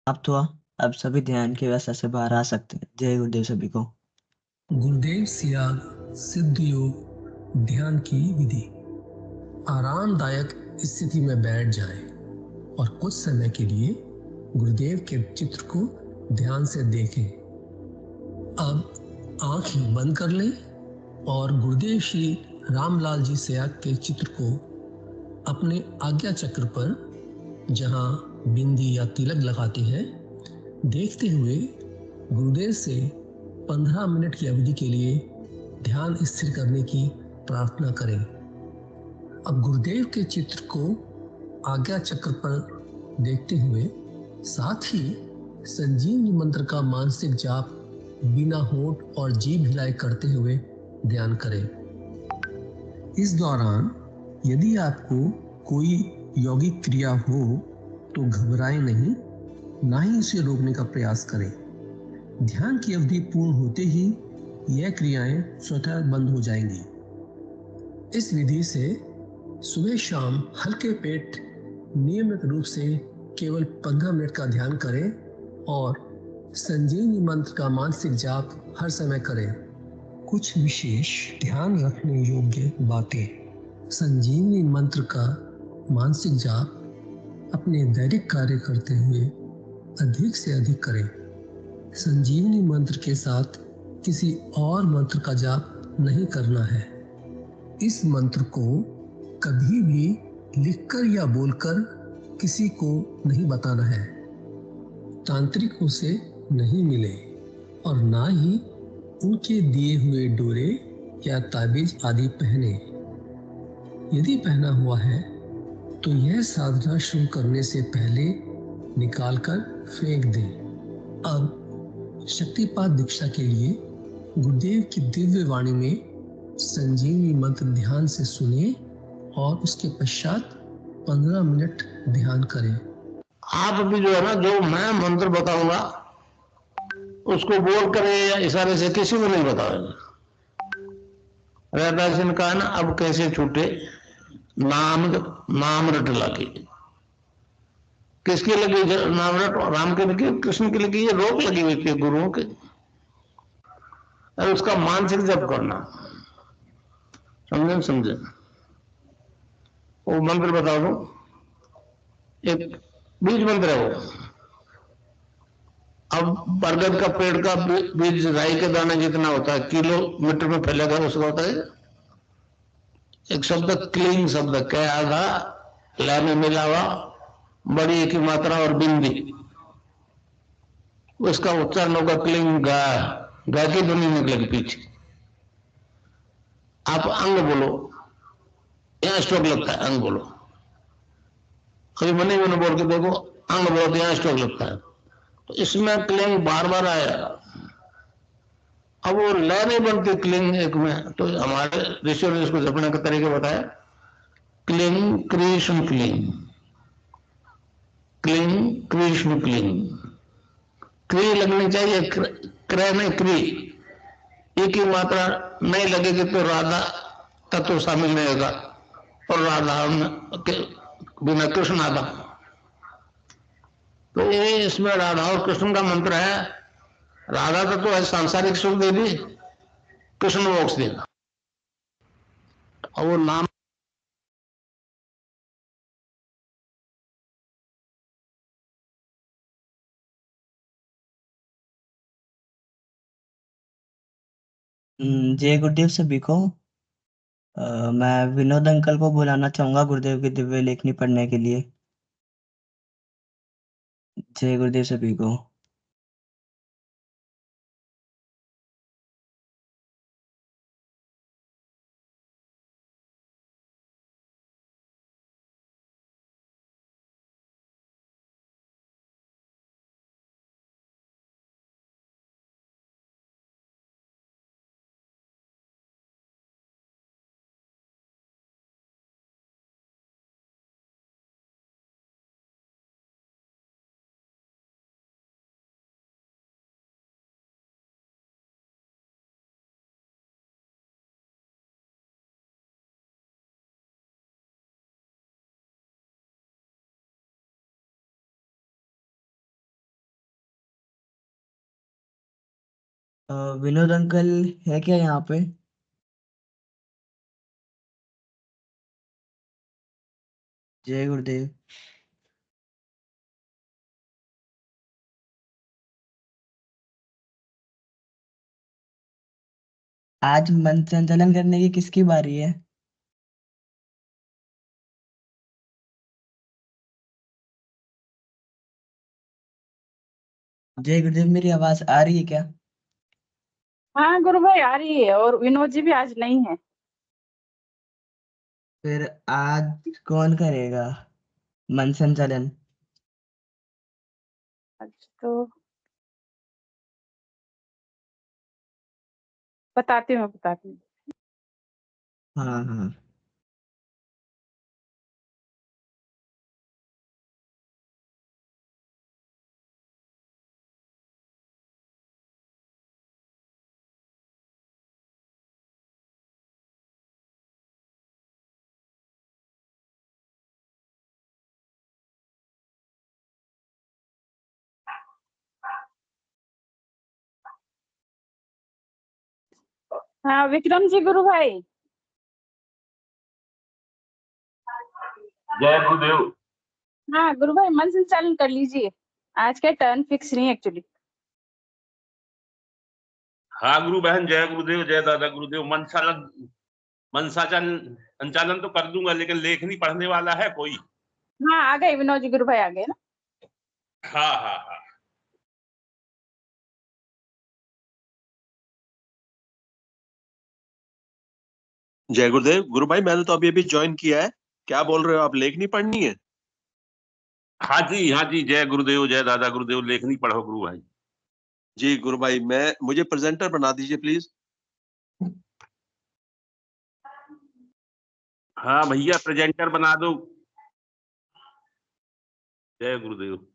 अब तो अब सभी ध्यान की व्यवस्था से बाहर आ सकते हैं। जय गुरुदेव सभी को। गुरुदेव सियाग सिद्ध योग ध्यान की विधि। आरामदायक स्थिति में बैठ जाएं और कुछ समय के लिए गुरुदेव के चित्र को ध्यान से देखें। अब आंख बंद कर लें और गुरुदेव श्री रामलाल जी सियाग के चित्र को अपने आज्ञा चक्र पर, जहां बिंदी या तिलक लगाते हैं, देखते हुए गुरुदेव से 15 मिनट की अवधि के लिए ध्यान स्थिर करने की प्रार्थना करें। अब गुरुदेव के चित्र को आज्ञा चक्र पर देखते हुए साथ ही संजीवनी मंत्र का मानसिक जाप बिना होंठ और जीभ हिलाए करते हुए ध्यान करें। इस दौरान यदि आपको कोई यौगिक क्रिया हो तो घबराएं नहीं, ना ही इसे रोकने का प्रयास करें। ध्यान की अवधि पूर्ण होते ही यह क्रियाएं स्वतः बंद हो जाएंगी। इस विधि से सुबह शाम हल्के पेट नियमित रूप से केवल 15 मिनट का ध्यान करें और संजीवनी मंत्र का मानसिक जाप हर समय करें। कुछ विशेष ध्यान रखने योग्य बातें। संजीवनी मंत्र का मानसिक जाप अपने दैनिक कार्य करते हुए अधिक से अधिक करें। संजीवनी मंत्र के साथ किसी और मंत्र का जाप नहीं करना है। इस मंत्र को कभी भी लिखकर या बोलकर किसी को नहीं बताना है। तांत्रिकों से नहीं मिले और ना ही उनके दिए हुए डोरे या ताबीज आदि पहने। यदि पहना हुआ है तो यह साधना शुरू करने से पहले निकालकर फेंक दें। अब शक्तिपात दीक्षा के लिए गुरुदेव की दिव्य वाणी में संजीवनी मंत्र ध्यान से सुने और उसके पश्चात 15 मिनट ध्यान करें। आप भी जो है ना, जो मैं मंत्र बताऊंगा उसको बोल कर या इशारे से किसी को नहीं बताओगे। रैदास ने कहा ना, अब कैसे छूटे नाम नाम रट लगी। किसकी लगी नाम रट? राम की लगी, कृष्ण की लगी, ये रोक लगी हुई थी गुरुओं के। और उसका मानसिक जप करना, समझे समझे। वो मंत्र बता दो, एक बीज मंत्र है वो। अब बरगद का पेड़ का बीज राई के दाने जितना होता है, किलोमीटर में फैलेगा, उसका होता है एक शब्द क्लीन शब्द, क्या आधा ला में मिला हुआ, बड़ी की मात्रा और बिंदी, उसका उच्चारण होगा क्लीन गा। गा की ध्वनि निकलेगी पीछे। आप अंग बोलो, यहां स्ट्रोक लगता है, अंग बोलो। कभी मनी मैंने बोल के देखो, अंग बोलो तो यहां स्ट्रोक लगता है। तो इसमें क्लिंग बार बार आएगा। अब वो लय नहीं बनती क्लिंग एक में, तो हमारे ऋषियों ने इसको जपने का तरीका बताया। Cling Krishna cling, cling Krishna cling. क्री लगनी चाहिए, क्रय नहीं क्री। एक ही मात्रा नहीं लगेगी तो राधा तत्व शामिल नहीं होगा, और राधा के बिना कृष्ण आधा। तो ये इसमें राधा और कृष्ण का मंत्र है। राधा तत्व है सांसारिक सुख देगी, कृष्ण मोक्ष देगा। और वो नाम जय गुरुदेव सभी को। मैं विनोद अंकल को बुलाना चाहूंगा गुरुदेव की दिव्य लेखनी पढ़ने के लिए। जय गुरुदेव सभी को। विनोद अंकल है क्या यहाँ पे? जय गुरुदेव। आज मन संचालन करने की किसकी बारी है? जय गुरुदेव, मेरी आवाज आ रही है क्या? हाँ गुरु भाई आ रही है, और विनोद जी भी आज नहीं है। फिर आज कौन करेगा मन संचालन? आज तो बताती हूँ। हाँ हाँ। हाँ विक्रम जी गुरु भाई। जय गुरुदेव। हाँ गुरु भाई मन संचालन कर लीजिए, आज का टर्न फिक्स नहीं एक्चुअली। हाँ गुरु बहन, जय गुरुदेव, जय दादा गुरुदेव। मन संचालन तो कर दूंगा, लेकिन लेखनी पढ़ने वाला है कोई? हाँ आ गए विनोद जी गुरु भाई आ गए ना। हाँ हाँ हाँ। जय गुरुदेव। गुरु भाई मैंने तो अभी अभी ज्वाइन किया है, क्या बोल रहे हो आप? लेखनी पढ़नी है? हाँ जी हाँ जी, जय गुरुदेव, जय दादा गुरुदेव। लेखनी पढ़ो गुरु भाई। जी गुरु भाई, मुझे प्रेजेंटर बना दीजिए प्लीज। हाँ भैया, प्रेजेंटर बना दो। जय गुरुदेव।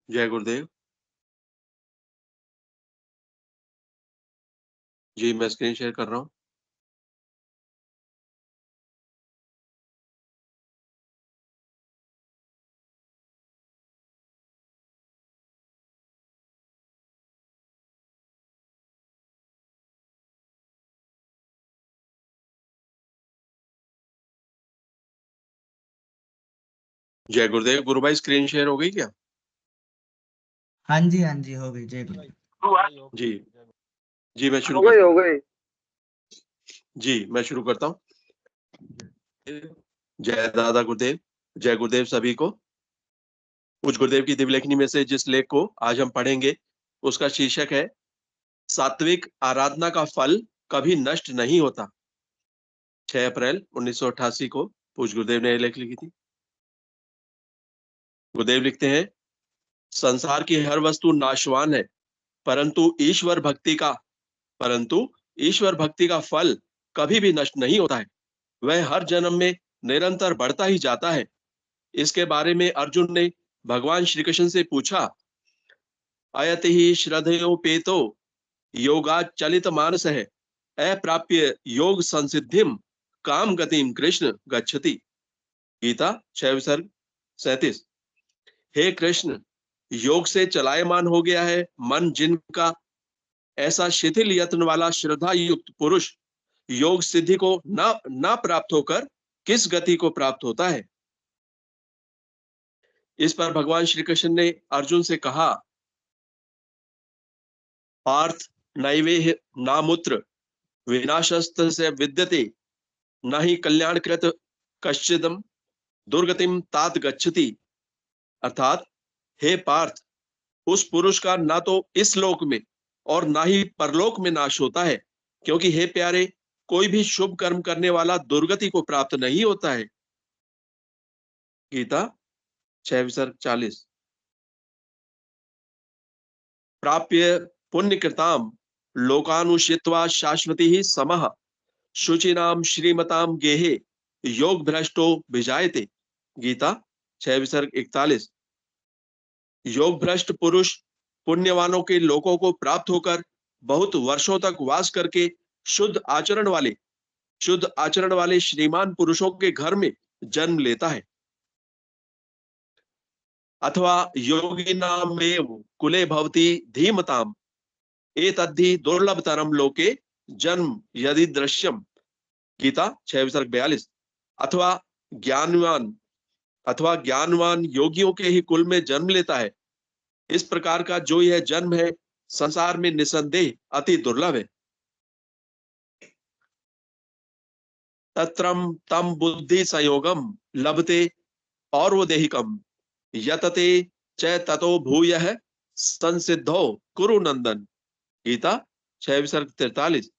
जय गुरुदेव। जी मैं स्क्रीन शेयर कर रहा हूँ। जय गुरुदेव। गुरु भाई स्क्रीन शेयर हो गई क्या? हाँ जी हाँ जी, हो गई। जय गुरुदेव। जी जी मैं शुरू हो करता गई। हूँ। जी मैं शुरू करता हूँ। जय दादा गुरुदेव, जय गुरुदेव सभी को। पूज्य गुरुदेव की दिव्य लेखनी में से जिस लेख को आज हम पढ़ेंगे उसका शीर्षक है सात्विक आराधना का फल कभी नष्ट नहीं होता। 6 अप्रैल 1988 को पूज्य गुरुदेव ने लेख लिखी थी। गुरुदेव लिखते हैं, संसार की हर वस्तु नाशवान है, परंतु ईश्वर भक्ति का फल कभी भी नष्ट नहीं होता है। वह हर जन्म में निरंतर बढ़ता ही जाता है। इसके बारे में अर्जुन ने भगवान श्री कृष्ण से पूछा, अयति ही श्रद्धयोपेतो योगाच चलित मानस है अप्राप्य योग संसिद्धिम काम गतिम कृष्ण गच्छति। गीता 6:37। हे कृष्ण, योग से चलायमान हो गया है मन जिनका, ऐसा शिथिल यत्न वाला श्रद्धा युक्त पुरुष योग सिद्धि को ना प्राप्त होकर किस गति को प्राप्त होता है? इस पर भगवान श्री कृष्ण ने अर्जुन से कहा, पार्थ नैवेह नामुत्र विनाशस्त से विद्यते न ही कल्याणकृत कश्चिदम दुर्गतिम तात गच्छति। अर्थात हे पार्थ, उस पुरुष का ना तो इस लोक में और ना ही परलोक में नाश होता है, क्योंकि हे प्यारे, कोई भी शुभ कर्म करने वाला दुर्गति को प्राप्त नहीं होता है। गीता 6:40। प्राप्य पुण्यकृताम लोकानुषित्वा शाश्वती ही समः शुचिनाम श्रीमताम गेहे योग भ्रष्टो विजायते। गीता 6:41। योग भ्रष्ट पुरुष पुण्यवानों के लोकों को प्राप्त होकर बहुत वर्षों तक वास करके शुद्ध आचरण वाले श्रीमान पुरुषों के घर में जन्म लेता है। अथवा योगिनामेव कुले भवति धीमताम एतद्धि दुर्लभतरम लोके जन्म यदि दृश्यम। गीता 6:42। अथवा ज्ञानवान योगियों के ही कुल में जन्म लेता है। इस प्रकार का जो यह जन्म है, संसार में निसंदेह अति दुर्लभ है। तत्रम तम बुद्धि संयोगम लभते और्वदेहिकम यतते च ततो भूयः संसिद्धो कुरु नंदन। गीता 6:43।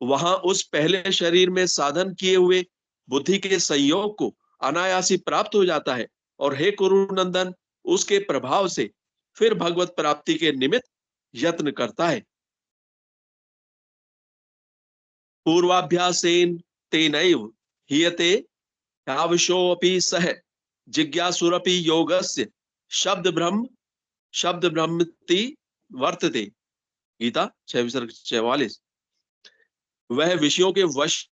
वहां उस पहले शरीर में साधन किए हुए बुद्धि के संयोग को अनायासी प्राप्त हो जाता है, और हे कुरु नंदन, उसके प्रभाव से फिर भगवत प्राप्ति के निमित्त यत्न करता है। पूर्वाभ्यासेन तेनैव हीयते आवश्योपि सह जिज्ञासुरपि योगस्य शब्द ब्रह्मति वर्तते। गीता 6:44। वह विषयों के वश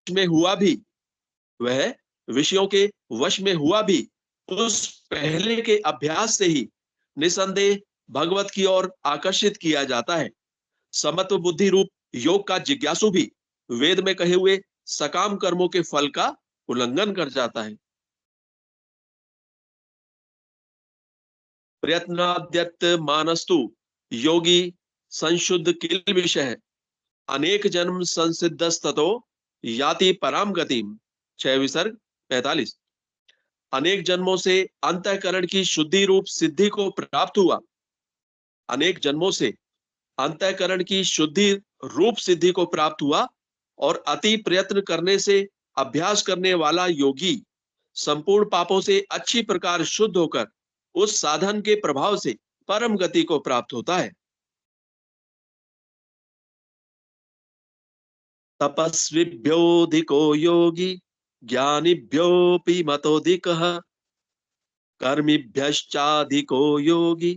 में हुआ भी उस पहले के अभ्यास से ही निसंदेह भगवत की ओर आकर्षित किया जाता है। समत्व बुद्धि रूप योग का जिज्ञासु भी वेद में कहे हुए सकाम कर्मों के फल का उल्लंघन कर जाता है। प्रयत्नाद्यत मानस्तु योगी संशुद्ध किल विषय अनेक जन्म संसिद्धस्ततो याति पराम गतिम। 6:45। अनेक जन्मों से अंतःकरण की शुद्धि रूप सिद्धि को प्राप्त हुआ। अनेक जन्मों से अंतःकरण की शुद्धि रूप सिद्धि को प्राप्त हुआ और अति प्रयत्न करने से अभ्यास करने वाला योगी संपूर्ण पापों से अच्छी प्रकार शुद्ध होकर उस साधन के प्रभाव से परम गति को प्राप्त होता है। तपस्विभ्योऽधिको योगी ज्ञानिभ्योऽपि मतोऽधिकः कर्मिभ्यश्चाधिको योगी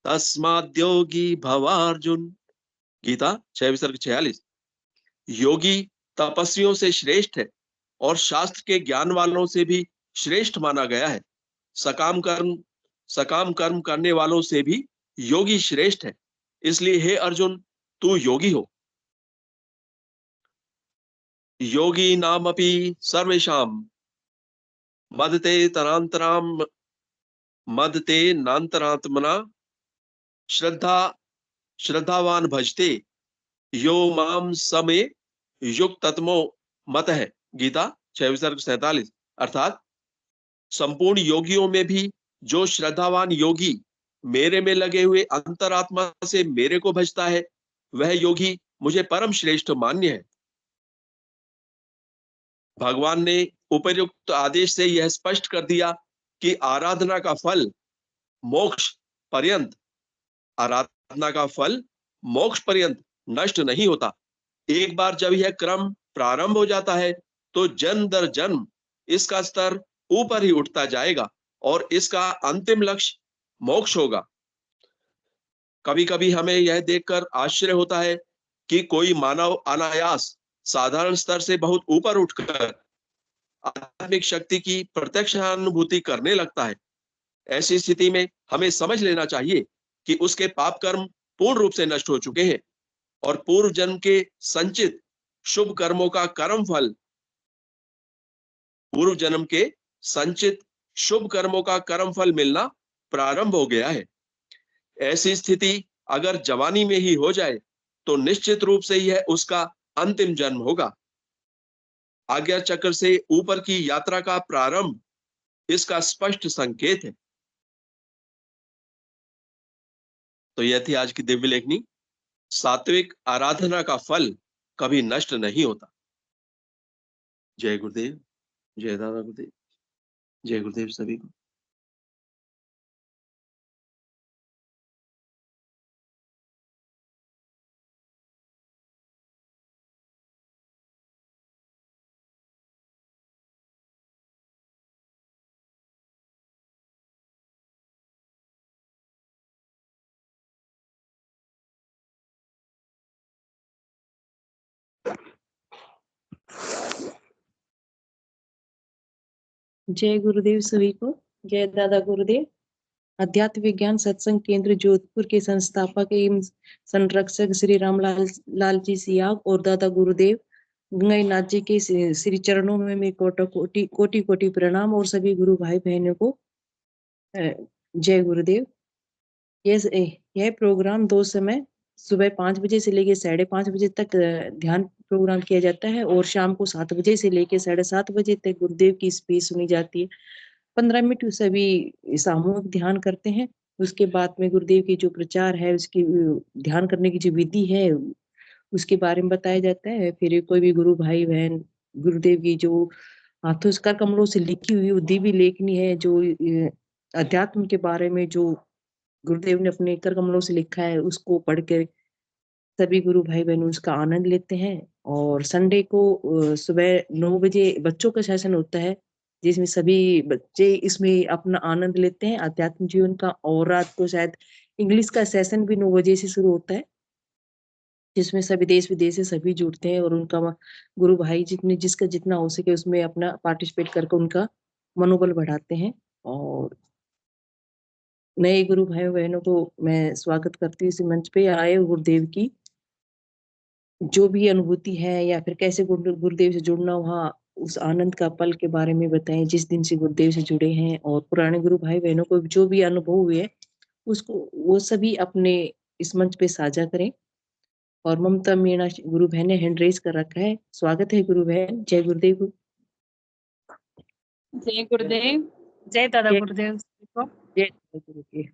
तस्माद्योगी भवार्जुन। गीता 6:46। योगी तपस्वियों से श्रेष्ठ है और शास्त्र के ज्ञान वालों से भी श्रेष्ठ माना गया है। सकाम कर्म करने वालों से भी योगी श्रेष्ठ है। इसलिए हे अर्जुन, तू योगी हो। योगी नामपि सर्वेषां मदते नान्तरात्मना श्रद्धावान भजते यो माम समे युक्ततमो मत है। गीता 6:47। अर्थात संपूर्ण योगियों में भी जो श्रद्धावान योगी मेरे में लगे हुए अंतरात्मा से मेरे को भजता है, वह योगी मुझे परम श्रेष्ठ मान्य है। भगवान ने उपर्युक्त आदेश से यह स्पष्ट कर दिया कि आराधना का फल मोक्ष पर्यंत नष्ट नहीं होता। एक बार जब यह क्रम प्रारंभ हो जाता है तो जन्म दर जन्म इसका स्तर ऊपर ही उठता जाएगा और इसका अंतिम लक्ष्य मोक्ष होगा। कभी कभी हमें यह देखकर आश्चर्य होता है कि कोई मानव अनायास साधारण स्तर से बहुत ऊपर उठकर आध्यात्मिक शक्ति की प्रत्यक्ष अनुभूति करने लगता है। ऐसी स्थिति में हमें समझ लेना चाहिए कि उसके पाप कर्म पूर्ण रूप से नष्ट हो चुके हैं और पूर्व जन्म के संचित शुभ कर्मों का कर्म फल शुभ कर्मों का कर्म फल मिलना प्रारंभ हो गया है। ऐसी स्थिति अगर जवानी में ही हो जाए तो निश्चित रूप से यह उसका अंतिम जन्म होगा। आज्ञा चक्र से ऊपर की यात्रा का प्रारंभ इसका स्पष्ट संकेत है। तो यह थी आज की दिव्य लेखनी। सात्विक आराधना का फल कभी नष्ट नहीं होता। जय गुरुदेव, जय दादा गुरुदेव, जय गुरुदेव सभी को। जय गुरुदेव सभी को। जय दादा गुरुदेव। अध्यात्म विज्ञान सत्संग केंद्र जोधपुर के संस्थापक एवं संरक्षक श्री रामलाल जी सियाग और दादा गुरुदेव गंगाईनाथ जी के श्री चरणों में मैं कोटि कोटि प्रणाम और सभी गुरु भाई बहनों को जय गुरुदेव। यह प्रोग्राम 2 समय सुबह 5 बजे से लेकर 5:30 बजे तक ध्यान प्रोग्राम किया जाता है और शाम को 7 बजे से लेकर 7:30 बजे तक गुरुदेव की स्पीच सुनी जाती है। 15 मिनट सभी सामूहिक ध्यान करते हैं। उसके बाद में गुरुदेव की जो प्रचार है, उसकी ध्यान करने की जो विधि है उसके बारे में बताया जाता है। फिर कोई भी गुरु भाई बहन गुरुदेव की जो हाथों कर कमलों से लिखी हुई वो दिव्य लेखनी है, जो अध्यात्म के बारे में जो गुरुदेव ने अपने कर कमलों से लिखा है उसको पढ़ के सभी गुरु भाई बहन उसका आनंद लेते हैं। और संडे को सुबह 9 बजे बच्चों का सेशन होता है जिसमें सभी बच्चे इसमें अपना आनंद लेते हैं आध्यात्म जीवन का। और रात को शायद इंग्लिश का सेशन भी 9 बजे से शुरू होता है जिसमें सभी देश विदेश से सभी जुड़ते हैं और उनका गुरु भाई जिसका जितना हो सके उसमें अपना पार्टिसिपेट करके उनका मनोबल बढ़ाते हैं। और नए गुरु भाई बहनों को मैं स्वागत करती हूँ इस मंच पे आए। गुरुदेव की जो भी अनुभूति है या फिर कैसे गुरुदेव से जुड़ना हुआ उस आनंद का पल के बारे में बताएं जिस दिन से गुरुदेव से जुड़े हैं। और पुराने गुरु भाई बहनों को जो भी अनुभव हुए उसको वो सभी अपने इस मंच पे साझा करें। और ममता मीणा गुरु बहन ने हैंड रेज कर रखा है। स्वागत है गुरु बहन। जय गुरुदेव। जय गुरुदेव। जय दादा गुरुदेव को। जय गुरुदेव।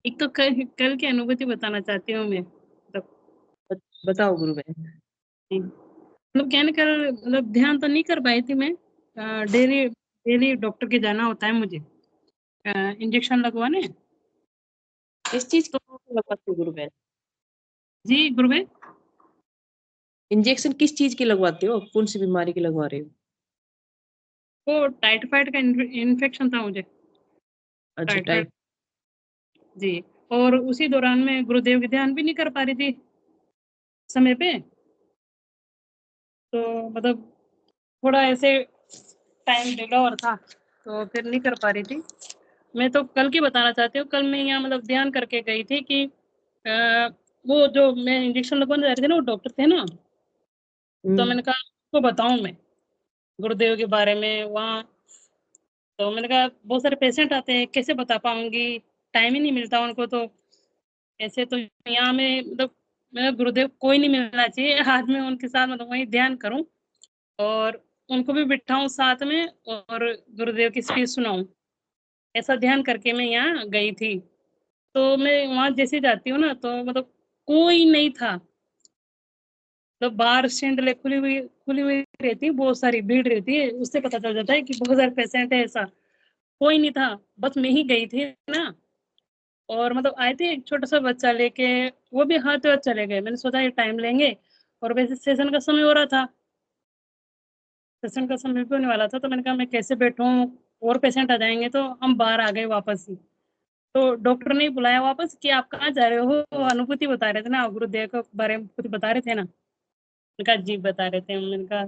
एक तो कल की अनुभूति बताना चाहती हूँ मैं। बताओ गुरु बहन। मतलब क्या कल मतलब ध्यान तो नहीं कर पाई थी मैं। डेली डॉक्टर के जाना होता है मुझे इंजेक्शन लगवाने। किस चीज को लगवाते हो गुरु बहन? जी गुरु बहन। इंजेक्शन किस चीज की लगवाते हो? कौन सी बीमारी की लगवा रहे हो? वो टाइफाइड का इन्फेक्शन था मुझे। अच्छा जी। और उसी दौरान में गुरुदेव की ध्यान भी नहीं कर पा रही थी समय पे। तो मतलब थोड़ा ऐसे टाइम डिले और था तो फिर नहीं कर पा रही थी। मैं तो कल की बताना चाहती हूँ। कल मैं यहाँ मतलब ध्यान करके गई थी कि वो जो मैं इंजेक्शन लगवाने जा रही थी ना वो डॉक्टर थे ना। तो मैंने कहा उसको बताऊं मैं गुरुदेव के बारे में वहाँ। तो मैंने कहा बहुत सारे पेशेंट आते हैं कैसे बता पाऊंगी, टाइम ही नहीं मिलता उनको। तो ऐसे तो यहाँ में मतलब मेरा गुरुदेव कोई नहीं मिलना चाहिए आज मैं उनके साथ मतलब वहीं ध्यान करूं और उनको भी बिठाऊं साथ में और गुरुदेव की स्पीच सुनाऊं। ऐसा ध्यान करके मैं यहाँ गई थी। तो मैं वहाँ जैसे जाती हूँ ना तो मतलब कोई नहीं था। तो बाहर स्टैंड खुली हुई रहती है, बहुत सारी भीड़ रहती है, उससे पता चल जाता है कि बहुत सारे पेशेंट है। ऐसा कोई नहीं था, बस मैं ही गई थी ना। और मतलब आए थे एक छोटा सा बच्चा लेके, वो भी हाथ हाथ चले गए। मैंने सोचा ये टाइम लेंगे और वैसे सेशन का समय हो रहा था, सेशन का समय भी होने वाला था। तो मैंने कहा मैं कैसे बैठूं, और पेशेंट आ जाएंगे। तो हम बाहर आ गए वापस ही। तो डॉक्टर ने बुलाया वापस कि आप कहाँ जा रहे हो, वो अनुभूति बता रहे थे ना गुरुदेव के बारे में कुछ बता रहे थे ना। मैंने कहा जी बता रहे थे। मैंने कहा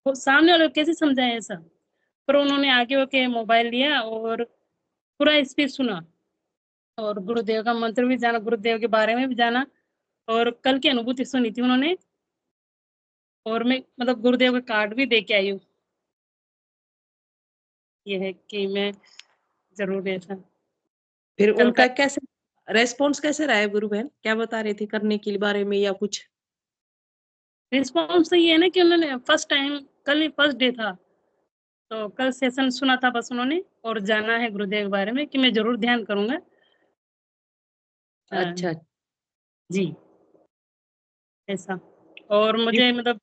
वो सामने वाले को कैसे समझाएं ऐसा। पर उन्होंने आगे होके मोबाइल लिया और पूरा स्पीच सुना और गुरुदेव का मंत्र भी जाना, गुरुदेव के बारे में भी जाना और कल की अनुभूति सुनी थी उन्होंने। और मैं मतलब गुरुदेव का कार्ड भी दे के आई हूँ। ये है कि मैं ज़रूर ऐसा फिर कल का उनका कैसे रेस्पॉन्स कैसे रहा है गुरु बहन? क्या बता रहे थे करने के बारे में या कुछ? रिस्पॉन्स तो ये है ना कि उन्होंने फर्स्ट टाइम कल ही फर्स्ट डे था, तो कल सेशन सुना था बस उन्होंने और जाना है गुरुदेव के बारे में कि मैं ज़रूर ध्यान करूँगा। अच्छा, जी, ऐसा। और जी, मुझे मतलब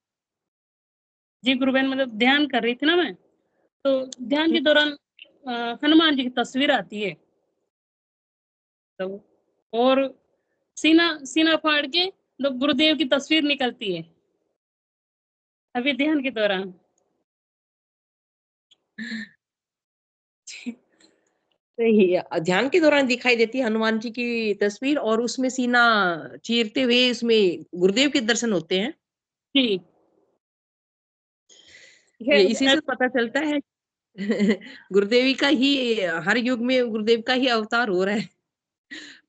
जी गुरु बहन मतलब ध्यान कर रही थी ना मैं, तो ध्यान हुँ, के दौरान हनुमान जी की तस्वीर आती है। तो और सीना सीना फाड़ के मतलब गुरुदेव की तस्वीर निकलती है, अभी ध्यान के दौरान। सही है। ध्यान के दौरान दिखाई देती है हनुमान जी की तस्वीर और उसमें सीना चीरते हुए उसमें गुरुदेव के दर्शन होते हैं। जी, ये इसी से पता चलता है गुरुदेवी का ही हर युग में गुरुदेव का ही अवतार हो रहा है।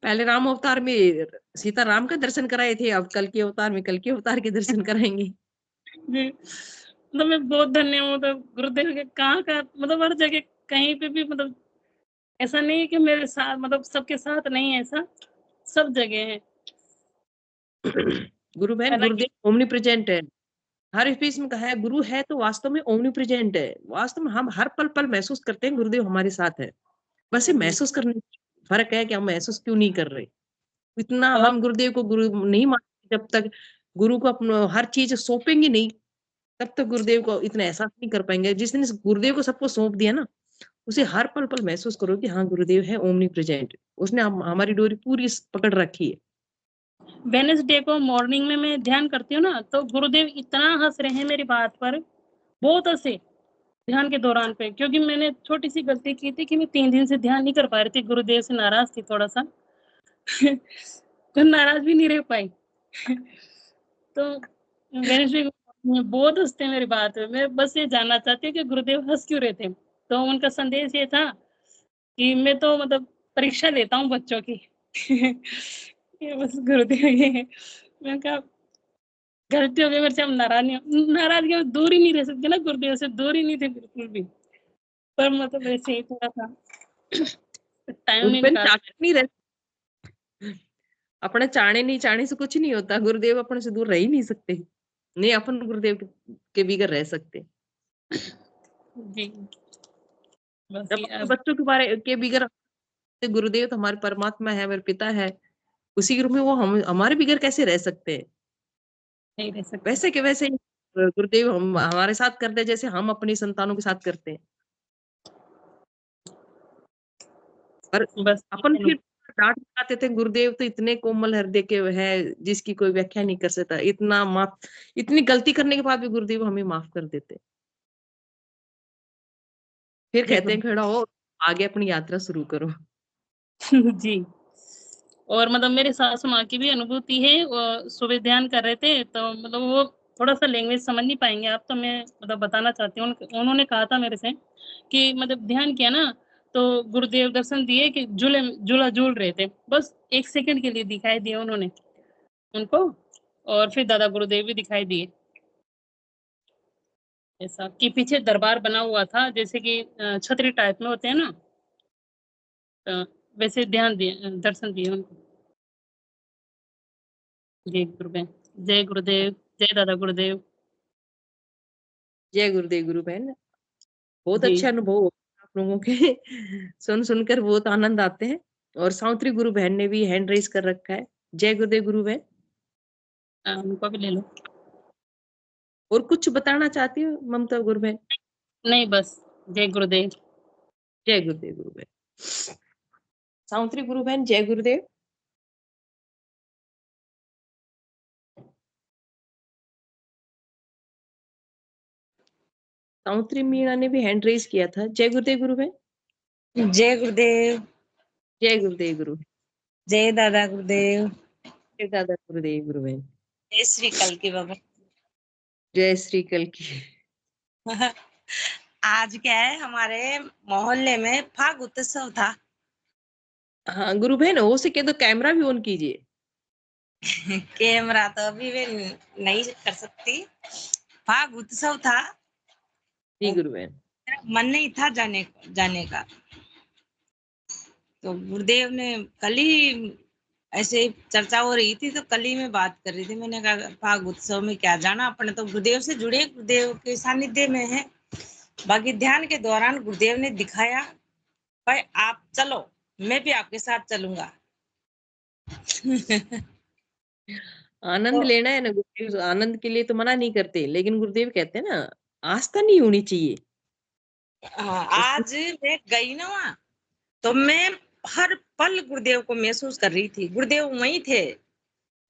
पहले राम अवतार में सीता राम का दर्शन कराए थे, अब कल के अवतार में कल के अवतार के दर्शन कराएँगे। जी, मतलब मैं बहुत धन्य हूँ मतलब गुरुदेव के कहाँ-कहाँ मतलब हर जगह कहीं पे भी मतलब ऐसा नहीं है कि मेरे साथ मतलब सबके साथ नहीं है ऐसा, सब जगह है। गुरु बहन हालाँकि गुरुदेव ओमनीप्रेजेंट है। हर स्पीच में कहा है गुरु है तो वास्तव में ओमनीप्रेजेंट है। वास्तव में हम हर पल-पल महसूस करते हैं गुरुदेव हमारे साथ है। बस ये जी, महसूस करने में फ़र्क है कि हम महसूस क्यों नहीं कर रहे। इतना और हम गुरुदेव को गुरु नहीं मानते जब तक गुरु को अपना हर चीज़ सौंपेंगे नहीं, तब तक गुरुदेव को इतना एहसास नहीं कर पाएँगे। जिस दिन गुरुदेव को सब कुछ सौंप दिया ना, उसे हर पल-पल महसूस करो कि हाँ, गुरुदेव है ओमनीप्रेजेंट। उसने हमारी डोरी पूरी पकड़ रखी है। वेडनेसडे को मॉर्निंग में मैं ध्यान करती हूँ ना, तो गुरुदेव इतना हँस रहे हैं मेरी बात पर, बहुत हँसे ध्यान के दौरान पे क्योंकि मैंने छोटी-सी गलती की थी कि मैं 3 दिन से ध्यान नहीं कर पा रही थी, गुरुदेव से नाराज़ थी थोड़ा-सा। तो नाराज़ भी नहीं रह पाई। तो वेडनेसडे को बहुत हँसते हैं मेरी बात पे, मैं बस ये जानना चाहती हूँ कि गुरुदेव हँस क्यों रहे थे? तो उनका संदेश ये था कि मैं तो मतलब परीक्षा लेता हूँ बच्चों की। ये बस गुरुदेव ये है। मैंने कहा गलती हो गई मेरे से, अब नाराज़ नहीं नाराज़गी में दूर ही नहीं रह सकते ना, गुरुदेव से दूर ही नहीं थे बिल्कुल भी। पर मतलब ऐसे ही थोड़ा-सा टाइम गुरु नहीं बहन निकाल चाहते नहीं रह अपना चाहने नहीं चाहने से कुछ नहीं होता। गुरुदेव अपने से दूर रह ही नहीं सकते। नहीं अपन गुरुदेव के बगैर रह सकते। जी, बस जब ये अपने अब बच्चों के बारे के बगैर गुरुदेव तो हमारे परमात्मा है, मेरे पिता है। उसी के रूप में वो हम हमारे बगैर कैसे रह सकते हैं? नहीं रह सकते। वैसे के वैसे ही गुरुदेव हम हमारे साथ करते हैं जैसे हम अपनी संतानों के साथ करते हैं। पर बस अपन ये फिर डाँट लगाते थे गुरुदेव तो इतने कोमल हृदय के हैं जिसकी कोई व्याख्या नहीं कर सकता। इतनी गलती करने के बाद भी गुरुदेव हमें माफ़ कर देते। फिर जय कहते हैं खड़ा हो, आगे अपनी यात्रा शुरू करो। गुरु जी। और मतलब मेरे सासू माँ की भी अनुभूति है, सुबह ध्यान कर रहे थे तो मतलब वो थोड़ा-सा लैंग्वेज समझ नहीं पाएँगे आप, तो मैं मतलब बताना चाहती हूँ। उन्होंने कहा था मेरे से कि मतलब ध्यान किया ना, तो गुरुदेव दर्शन दिए कि झूला झूल रहे थे। बस 1 सेकंड के लिए दिखाई दिए उन्होंने उनको और फिर दादा गुरुदेव भी दिखाई दिए। ऐसा कि पीछे दरबार बना हुआ था जैसे कि छतरी टाइप में होते हैं ना, वैसे ध्यान दिए दर्शन दिए उनको। जय गुरुदेव, जय गुरुदेव, जय दादा गुरुदेव। जय गुरुदेव गुरु बहन। बहुत जी, अच्छे अनुभव हो आप लोगों के सुनकर बहुत आनंद आते हैं और सावित्री गुरु बहन ने भी हैंड रेज़ कर रखा है। जय गुरुदेव गुरु बहन। उनको भी ले लो। और कुछ बताना चाहती हो ममता गुरु बहन? नहीं बस, जय गुरुदेव। जय गुरुदेव गुरु बहन। सावित्री गुरु बहन जय गुरुदेव। सावित्री मीणा ने भी हैंड रेज़ किया था। जय गुरुदेव गुरु बहन। जय गुरुदेव, जय गुरुदेव गुरु। जय दादा गुरुदेव, जय दादा गुरुदेव गुरु बहन। जय श्री कल्कि बाबा। जय श्री कल की। आज क्या है हमारे मोहल्ले में फाग उत्सव था। हाँ, गुरु बहन हो सके तो कैमरा भी ऑन कीजिए। कैमरा तो अभी वे नहीं कर सकती, फाग उत्सव था, जी गुरु बहन। मेरा मन नहीं था जाने का। तो गुरुदेव ने कल ही ऐसे चर्चा हो रही थी, तो कल ही मैं बात कर रही थी। मैंने कहा फाग उत्सव में क्या जाना, अपने तो गुरुदेव से जुड़े, गुरुदेव के सानिध्य में है। बाकी ध्यान के दौरान गुरुदेव ने दिखाया, भाई आप चलो, मैं भी आपके साथ चलूंगा। आनंद तो लेना है ना गुरुदेव, आनंद के लिए तो मना नहीं करते, लेकिन गुरुदेव कहते हैं ना, आस्था नहीं होनी चाहिए। आज मैं गई ना वहाँ, तो मैं हर पल गुरुदेव को महसूस कर रही थी। गुरुदेव वहीं थे।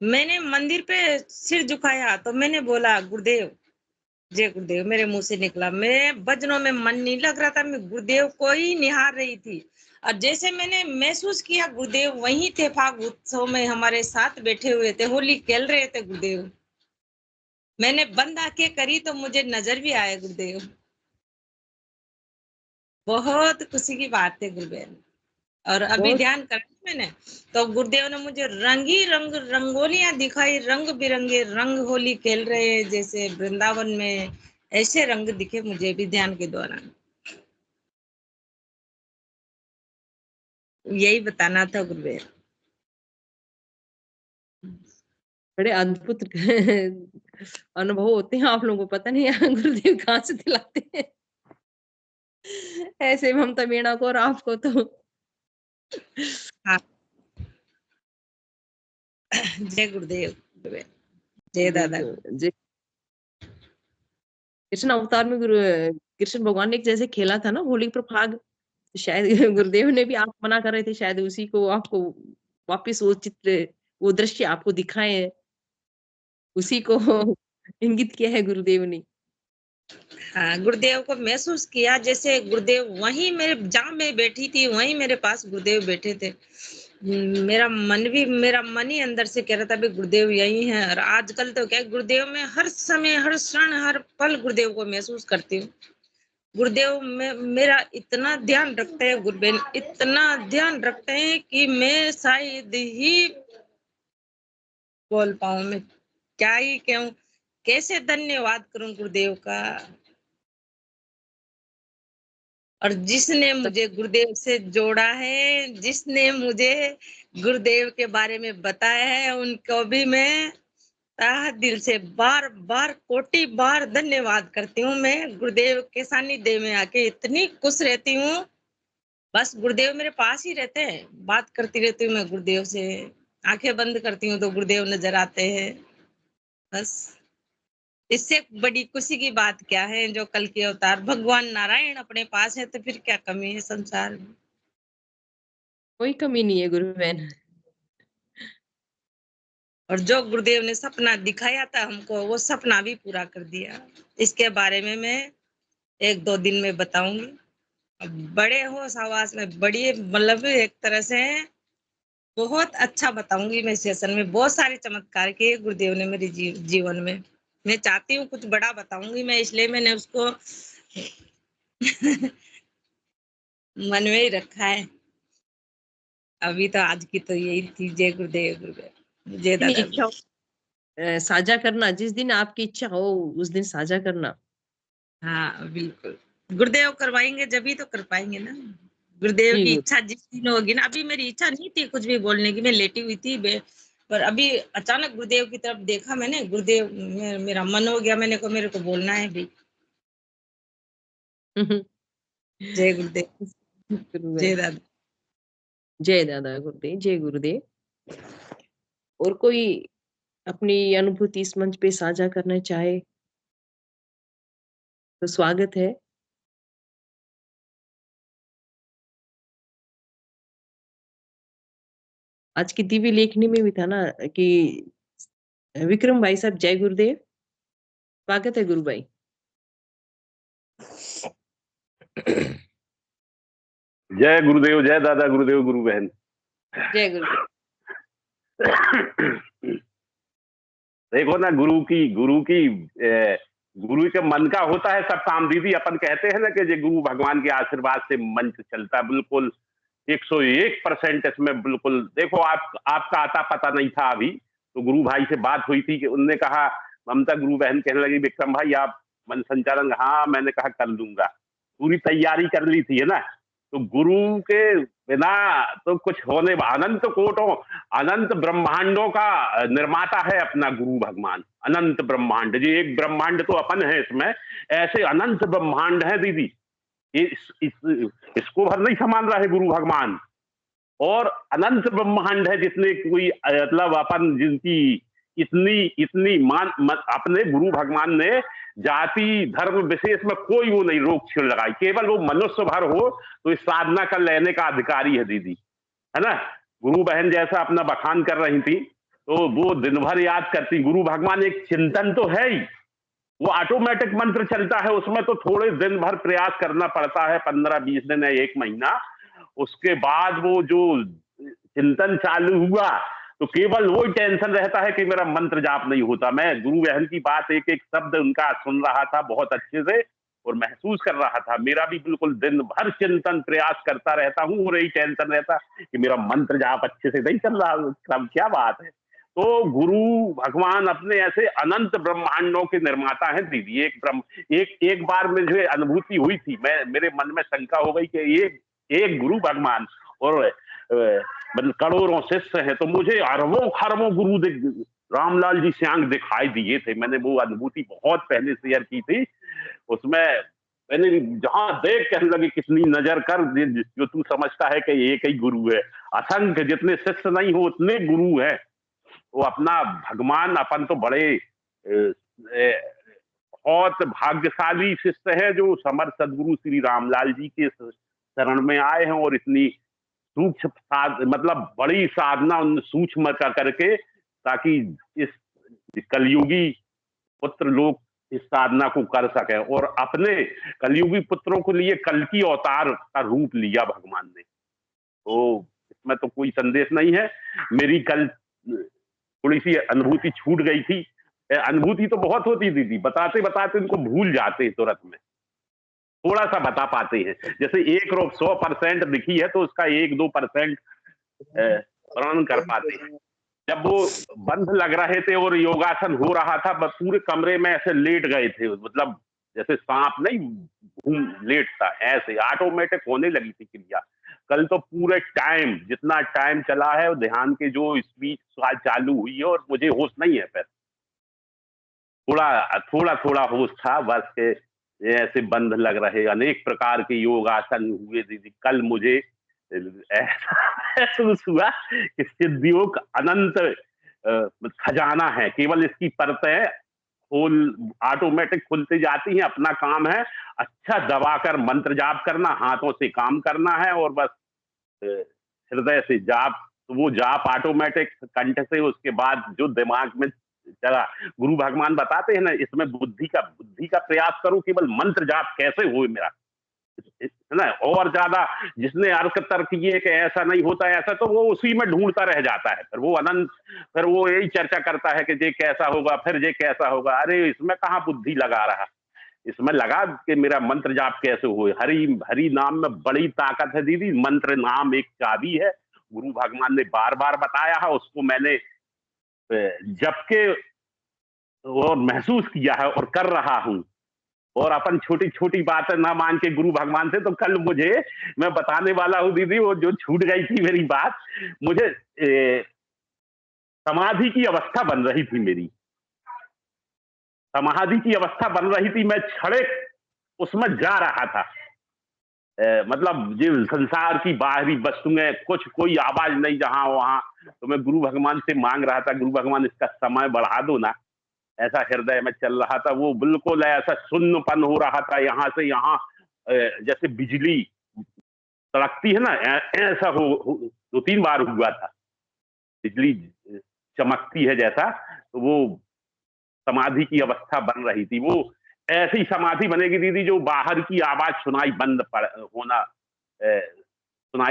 मैंने मंदिर पे सिर झुकाया तो मैंने बोला गुरुदेव, जय गुरुदेव मेरे मुंह से निकला। मैं भजनों में मन नहीं लग रहा था, मैं गुरुदेव को ही निहार रही थी। और जैसे मैंने महसूस किया गुरुदेव वहीं थे, फाग उत्सव में हमारे साथ बैठे हुए थे, होली खेल रहे थे गुरुदेव। मैंने बंद आंखें करी तो मुझे नजर भी आए गुरुदेव। बहुत खुशी की बात है गुरुदेव। और अभी बहुत ध्यान करा मैंने, तो गुरुदेव ने मुझे रंगी रंग रंगोलियां दिखाई, रंग बिरंगे रंग होली खेल रहे हैं जैसे वृंदावन में, ऐसे रंग दिखे मुझे भी ध्यान के दौरान। यही बताना था गुरुदेव। बड़े अद्भुत अनुभव होते हैं आप लोगों को, पता नहीं गुरुदेव कहाँ से दिलाते हैं ऐसे ममता मीणा को और आपको तो। हाँ, जय गुरुदेव, गुरुदेव, जय दादा। बिल्कुल जी। कृष्ण अवतार में कृष्ण भगवान ने एक जैसे खेला था ना होली पर फाग, शायद गुरुदेव ने भी, आप मना कर रहे थे शायद उसी को आपको वापस वो चित्र, वो दृश्य आपको दिखाए, उसी को इंगित किया है गुरुदेव ने। हाँ, गुरुदेव को महसूस किया जैसे गुरुदेव वहीं मेरे, जहाँ मैं बैठी थी वहीं मेरे पास गुरुदेव बैठे थे। मेरा मन ही अंदर से कह रहा था भी गुरुदेव यही है। और आजकल तो क्या है, गुरुदेव में हर समय, हर क्षण, हर पल गुरुदेव को महसूस करती हूँ। गुरुदेव में मेरा इतना ध्यान रखते हैं, गुरुबेन इतना ध्यान रखते हैं कि मैं शायद ही बोल पाऊं। मैं क्या ही कहूं, कैसे धन्यवाद करूं गुरुदेव का। और जिसने मुझे गुरुदेव से जोड़ा है, जिसने मुझे गुरुदेव के बारे में बताया है, उनको भी मैं तहे दिल से बार बार कोटि बार धन्यवाद करती हूँ। मैं गुरुदेव के सानिध्य में आके इतनी खुश रहती हूँ। बस गुरुदेव मेरे पास ही रहते हैं, बात करती रहती हूँ मैं गुरुदेव से। आंखें बंद करती हूँ तो गुरुदेव नजर आते हैं। बस इससे बड़ी खुशी की बात क्या है, जो कल के अवतार भगवान नारायण अपने पास है, तो फिर क्या कमी है संसार में। कोई कमी नहीं है गुरु बहन। और जो गुरुदेव ने सपना दिखाया था हमको, वो सपना भी पूरा कर दिया। इसके बारे में मैं 1-2 दिन में बताऊंगी। अब बड़े होश हवास में बड़ी, मतलब एक तरह से बहुत अच्छा बताऊंगी मैं सेशन में। बहुत सारे चमत्कार किए गुरुदेव ने मेरे जीवन में। मैं चाहती हूँ कुछ बड़ा बताऊंगी मैं, इसलिए मैंने उसको मन में ही रखा है। अभी तो आज की तो यही थी। जय गुरुदेव, गुरुदेव, जय अपनी दादा। इच्छा साझा करना, जिस दिन आपकी इच्छा हो उस दिन साझा करना। हाँ बिल्कुल, गुरुदेव करवाएंगे जब तो कर पाएंगे ना। गुरुदेव जी की गुरु। इच्छा जिस दिन होगी ना। अभी मेरी इच्छा नहीं थी कुछ भी बोलने की, मैं लेटी हुई थी पर अभी अचानक गुरुदेव की तरफ देखा मैंने, गुरुदेव मेरा मन हो गया, मैंने को मेरे को बोलना है भी। जय गुरुदेव, गुरु जय बहन। दादा। जय दादा गुरुदेव, जय गुरुदेव। और कोई अपनी अनुभूति इस मंच पे साझा करना चाहे तो स्वागत है। आज की दिव्य लेखनी में भी था ना कि विक्रम भाई साहब, जय गुरुदेव, स्वागत है गुरु भाई। जय गुरुदेव, जय दादा गुरुदेव, गुरु बहन। जय गुरुदेव। देखो ना, गुरु के मन का होता है सब काम। दीदी अपन कहते हैं ना कि ये गुरु भगवान के आशीर्वाद से मंच चलता है। बिल्कुल 101% इसमें बिल्कुल। देखो आपका आता पता नहीं था अभी, तो गुरु भाई से बात हुई थी कि उनने कहा ममता गुरु बहन कहने लगी विक्रम भाई आप मन संचालन, हाँ मैंने कहा कर लूंगा, पूरी तैयारी कर ली थी है ना। तो गुरु के बिना तो कुछ होने, अनंत कोटों अनंत ब्रह्मांडों का निर्माता है अपना गुरु भगवान। अनंत ब्रह्मांड, जी एक ब्रह्मांड तो अपन है इसमें, ऐसे अनंत ब्रह्मांड है दीदी, इसको भर नहीं संभाल रहा है गुरु भगवान। और अनंत ब्रह्मांड है जितने कोई मतलब अपन जिनकी इतनी अपने गुरु भगवान ने जाति धर्म विशेष में कोई वो नहीं रोक छेड़ लगाई, केवल वो मनुष्य भर हो तो इस साधना कर लेने का अधिकारी है दीदी, है ना। गुरु बहन जैसा अपना बखान कर रही थी तो वो दिन भर याद करती। गुरु भगवान एक चिंतन तो है ही, वो ऑटोमेटिक मंत्र चलता है, उसमें तो थोड़े दिन भर प्रयास करना पड़ता है, 15-20 दिन या 1 महीना। उसके बाद वो जो चिंतन चालू हुआ तो केवल वो टेंशन रहता है कि मेरा मंत्र जाप नहीं होता। मैं गुरु बहन की बात एक एक शब्द उनका सुन रहा था बहुत अच्छे से और महसूस कर रहा था। मेरा भी बिल्कुल दिन भर चिंतन प्रयास करता रहता हूँ और यही टेंशन रहता कि मेरा मंत्र जाप अच्छे से नहीं चल रहा, क्या बात है। तो गुरु भगवान अपने ऐसे अनंत ब्रह्मांडों के निर्माता हैं दीदी। एक बार मुझे अनुभूति हुई थी, मेरे मन में शंका हो गई कि एक गुरु भगवान और मतलब करोड़ों शिष्य हैं, तो मुझे अरबों खरबों गुरु रामलाल जी सियांग दिखाई दिए थे। मैंने वो अनुभूति बहुत पहले शेयर की थी, उसमें मैंने जहां देख कहने लगे कितनी नजर कर जो तू समझता है कि एक ही गुरु है, असंख्य जितने शिष्य नहीं हो उतने गुरु हैं। वो अपना भगवान, अपन तो बड़े बहुत भाग्यशाली शिष्य है जो समर्थ सदगुरु श्री रामलाल जी के शरण में आए हैं और इतनी सूक्ष्म मतलब बड़ी साधना सूक्ष्म करके, ताकि इस कलयुगी पुत्र लोग इस साधना को कर सके। और अपने कलयुगी पुत्रों के लिए कल की अवतार का रूप लिया भगवान ने, तो इसमें तो कोई संदेश नहीं है। मेरी कल थोड़ी सी अनुभूति छूट गई थी। अनुभूति तो बहुत होती दीदी, बताते बताते उनको भूल जाते हैं तुरंत में, थोड़ा सा बता पाते हैं। जैसे 100% दिखी है तो उसका 1-2% वर्णन कर पाते हैं। जब वो बंध लग रहे थे और योगासन हो रहा था, पूरे कमरे में ऐसे लेट गए थे, मतलब जैसे सांप नहीं घूम लेटता, ऐसे ऑटोमेटिक होने लगी थी क्रिया। कल तो पूरे टाइम, जितना टाइम चला है ध्यान के जो स्पीच चालू हुई है, और मुझे होश नहीं है, फिर थोड़ा होश था बस के ऐसे बंध लग रहे। अनेक प्रकार के योगासन हुए दीदी। कल मुझे ऐसा महसूस हुआ कि सिद्धियों का अनंत खजाना है, केवल इसकी परतें ऑटोमेटिक खुलती जाती हैं। अपना काम है अच्छा दबाकर मंत्र जाप करना, हाथों से काम करना है और बस हृदय से जाप, तो वो जाप ऑटोमेटिक कंठ से, उसके बाद जो दिमाग में चला। गुरु भगवान बताते हैं ना, इसमें बुद्धि का प्रयास करो, केवल मंत्र जाप कैसे हो मेरा, है ना। और ज्यादा जिसने अर्क तर्क किए कि ऐसा नहीं होता ऐसा, तो वो उसी में ढूंढता रह जाता है। फिर वो यही चर्चा करता है कि ये कैसा होगा, फिर ये कैसा होगा। अरे इसमें कहाँ बुद्धि लगा रहा, इसमें लगा कि मेरा मंत्र जाप कैसे हो। हरि नाम में बड़ी ताकत है दीदी। मंत्र नाम एक चाबी है, गुरु भगवान ने बार बार बताया है, उसको मैंने जबके और महसूस किया है और कर रहा हूं। और अपन छोटी छोटी बातें ना मान के गुरु भगवान से, तो कल मैं बताने वाला हूं दीदी, वो जो छूट गई थी मेरी बात, मुझे समाधि की अवस्था बन रही थी, मेरी समाधि की अवस्था बन रही थी। मैं छड़े उसमें जा रहा था, मतलब जो संसार की बाहरी वस्तुएं, कुछ कोई आवाज नहीं जहां वहां, तो मैं गुरु भगवान से मांग रहा था, गुरु भगवान इसका समय बढ़ा दो ना। ऐसा हृदय में चल रहा था, वो बिल्कुल ऐसा शून्यपन हो रहा था, यहाँ से यहाँ जैसे बिजली तड़कती है ना, ऐसा हो 2-3 बार हुआ था, बिजली चमकती है जैसा। तो वो समाधि की अवस्था बन रही थी। वो ऐसी समाधि बनेगी दीदी जो बाहर की आवाज सुनाई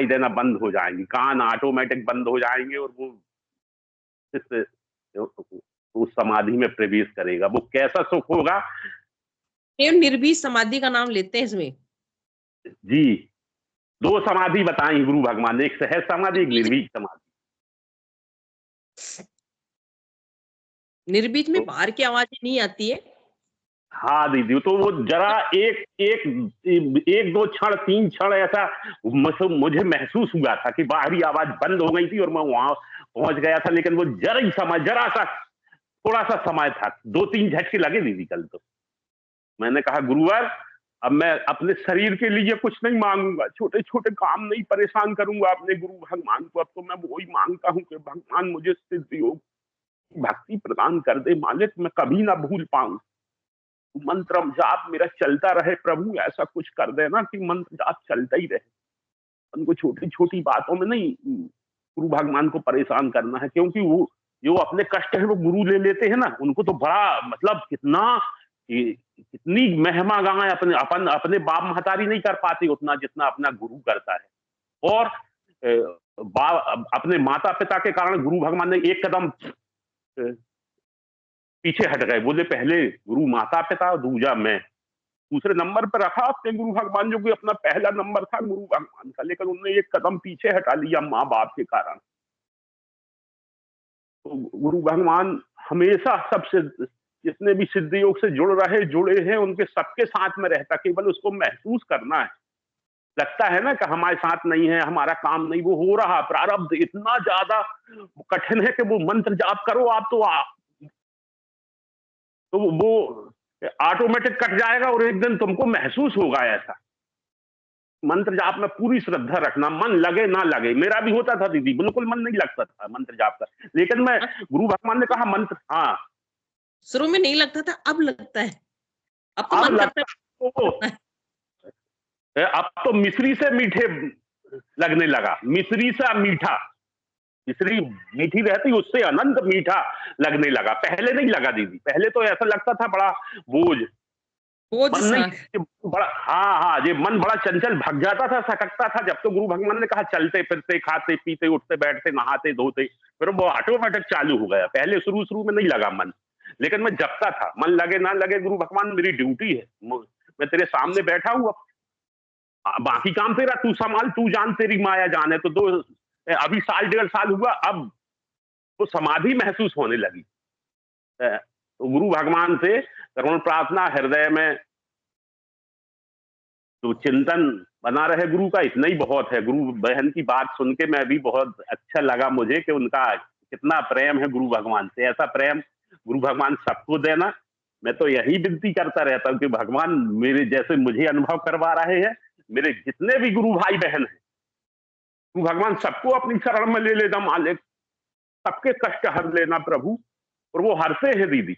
देना बंद हो जाएंगी, कान ऑटोमेटिक बंद हो जाएंगे और वो उस समाधि में प्रवेश करेगा। वो कैसा सुख होगा। निर्भीक समाधि का नाम लेते हैं इसमें जी। 2 समाधि बताई गुरु भगवान ने, एक सहज समाधि, एक निर्भीक समाधि। निर्बीज में बाहर की आवाजें नहीं आती है। हाँ दीदी, तो वो जरा एक एक एक दो क्षण, 3 क्षण ऐसा मुझे महसूस हुआ था कि बाहरी आवाज बंद हो गई थी और मैं वहां पहुंच गया था, लेकिन वो जरा सा थोड़ा सा समय था, 2-3 झटके लगे दीदी कल तो। मैंने कहा गुरुवार, अब मैं अपने शरीर के लिए कुछ नहीं मांगूंगा, छोटे छोटे काम नहीं परेशान करूंगा अपने गुरु भगवान को। अब तो मैं वही मांगता हूँ कि भगवान मुझे सिद्ध योग भक्ति प्रदान कर दे मालिक, मैं कभी ना भूल पाऊं। मंत्र जाप मेरा चलता रहे प्रभु, ऐसा कुछ कर देना कि मंत्र जाप चलता ही रहे। उनको छोटी छोटी बातों में नहीं गुरु भगवान को परेशान करना है, क्योंकि वो जो अपने कष्ट है वो गुरु ले लेते हैं ना, उनको तो बड़ा मतलब कितनी महिमा गाएं अपने बाप महतारी नहीं कर पाते उतना जितना अपना गुरु करता है। और अपने माता पिता के कारण गुरु भगवान ने एक कदम पीछे हट गए, बोले पहले गुरु माता पिता, दूजा मैं, दूसरे नंबर पर रखा अपने गुरु भगवान, जो कि अपना पहला नंबर था गुरु भगवान का, लेकिन उन्होंने एक कदम पीछे हटा लिया माँ बाप के कारण। तो गुरु भगवान हमेशा सबसे, जितने भी सिद्ध योग से जुड़े हैं उनके सबके साथ में रहता, केवल उसको महसूस करना है। लगता है ना कि हमारे साथ नहीं है, हमारा काम नहीं, वो हो रहा, प्रारब्ध इतना ज्यादा कठिन है कि वो मंत्र जाप करो आप तो वो ऑटोमेटिक कट जाएगा और एक दिन तुमको महसूस होगा ऐसा। मंत्र जाप में पूरी श्रद्धा रखना, मन लगे ना लगे। मेरा भी होता था दीदी, बिल्कुल मन नहीं लगता था मंत्र जाप का, लेकिन मैं गुरु भगवान ने कहा मंत्र, हाँ शुरू में नहीं लगता था, अब लगता है, अब तो मन करता है। अब तो मिश्री से मीठे लगने लगा, मिश्री से मीठा, मिश्री मीठी रहती उससे अनंत मीठा लगने लगा। पहले नहीं लगा दीदी, पहले तो ऐसा लगता था बड़ा बोझ मन नहीं, बड़ा हाँ, ये मन बड़ा चंचल भाग जाता था, सटकता था। जब तो गुरु भगवान ने कहा चलते फिरते, खाते पीते, उठते बैठते, नहाते धोते, फिर वो ऑटोमेटिक चालू हो गया। पहले शुरू में नहीं लगा मन, लेकिन मैं जपता था, मन लगे ना लगे गुरु भगवान मेरी ड्यूटी है, मैं तेरे सामने बैठा हूँ, बाकी काम तेरा, तू संभाल, तू जान, तेरी माया जाने। तो अभी 1.5 साल हुआ, अब वो समाधि महसूस होने लगी। तो गुरु भगवान से करुण प्रार्थना, हृदय में तो चिंतन बना रहे गुरु का, इतना ही बहुत है। गुरु बहन की बात सुन के मैं भी बहुत अच्छा लगा मुझे कि उनका कितना प्रेम है गुरु भगवान से। ऐसा प्रेम गुरु भगवान सबको देना। मैं तो यही विनती करता रहता हूँ कि भगवान मेरे जैसे मुझे अनुभव करवा रहे हैं, मेरे जितने भी गुरु भाई बहन हैं, तू भगवान सबको अपनी शरण में ले लेना मालिक, सबके कष्ट हर लेना प्रभु। और वो हरते हैं दीदी।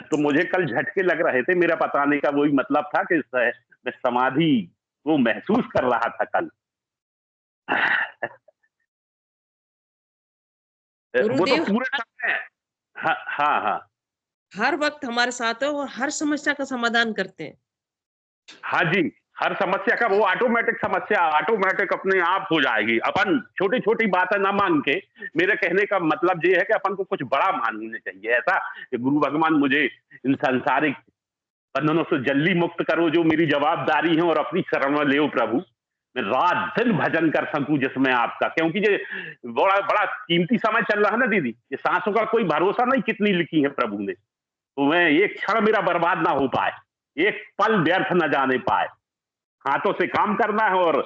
तो मुझे कल झटके लग रहे थे, मेरा बताने का वही मतलब था कि मैं समाधि वो महसूस कर रहा था कल। वो तो पूरे समय, हाँ, हर वक्त हमारे साथ है और हर समस्या का समाधान करते हैं। हाँ जी, हर समस्या का वो ऑटोमेटिक समस्या ऑटोमेटिक अपने आप हो जाएगी। अपन छोटी छोटी बातें ना मांग के, मेरे कहने का मतलब ये है कि अपन को कुछ बड़ा मानने चाहिए, ऐसा कि गुरु भगवान मुझे इन सांसारिक बंधनों से जल्दी मुक्त करो, जो मेरी जवाबदारी है, और अपनी शरण में ले प्रभु। मैं रात दिन भजन कर सकूं जिसमें आपका, क्योंकि ये बड़ा कीमती समय चल रहा है ना दीदी। ये सांसों का कोई भरोसा नहीं कितनी लिखी है प्रभु ने, तो मैं एक क्षण मेरा बर्बाद ना हो पाए, एक पल व्यर्थ न जाने पाए। हाथों से काम करना है और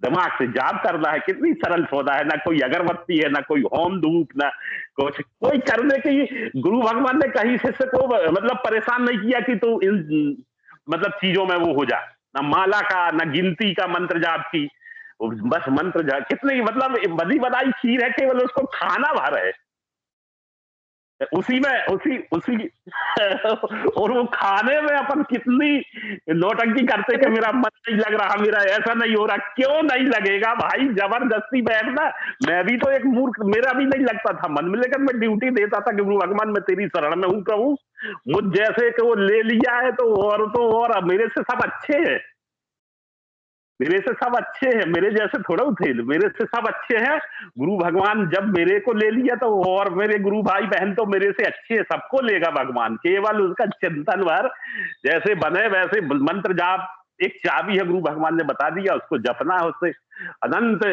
दिमाग से जाप करना है। कितनी सरल सौदा है, ना कोई अगरबत्ती है, ना कोई होम धूप, ना कुछ कोई करने की। गुरु भगवान ने कहीं शिष्य को मतलब परेशान नहीं किया कि तू इन मतलब चीजों में वो हो जा, ना माला का, ना गिनती का, मंत्र जाप की, बस मंत्र जाप। कितनी मतलब बदी बदाई खीर है, केवल उसको खाना भर है उसी और वो खाने में अपन कितनी नौटंकी करते कि मेरा मन नहीं लग रहा, मेरा ऐसा नहीं हो रहा। क्यों नहीं लगेगा भाई, जबरदस्ती बैठना। मैं भी तो एक मूर्ख, मेरा भी नहीं लगता था मन में, लेकिन मैं ड्यूटी देता था कि गुरु भगवान मैं तेरी शरण में हूँ प्रभु। मुझ जैसे कि वो ले लिया है तो और मेरे से सब अच्छे हैं, मेरे से सब अच्छे हैं, मेरे जैसे थोड़ा थे, मेरे से सब अच्छे हैं। गुरु भगवान जब मेरे को ले लिया तो और मेरे गुरु भाई बहन तो मेरे से अच्छे हैं, सबको लेगा भगवान। केवल उसका चिंतन भर, जैसे बने वैसे मंत्र जाप एक चाबी है, गुरु भगवान ने बता दिया, उसको जपना है, उससे अनंत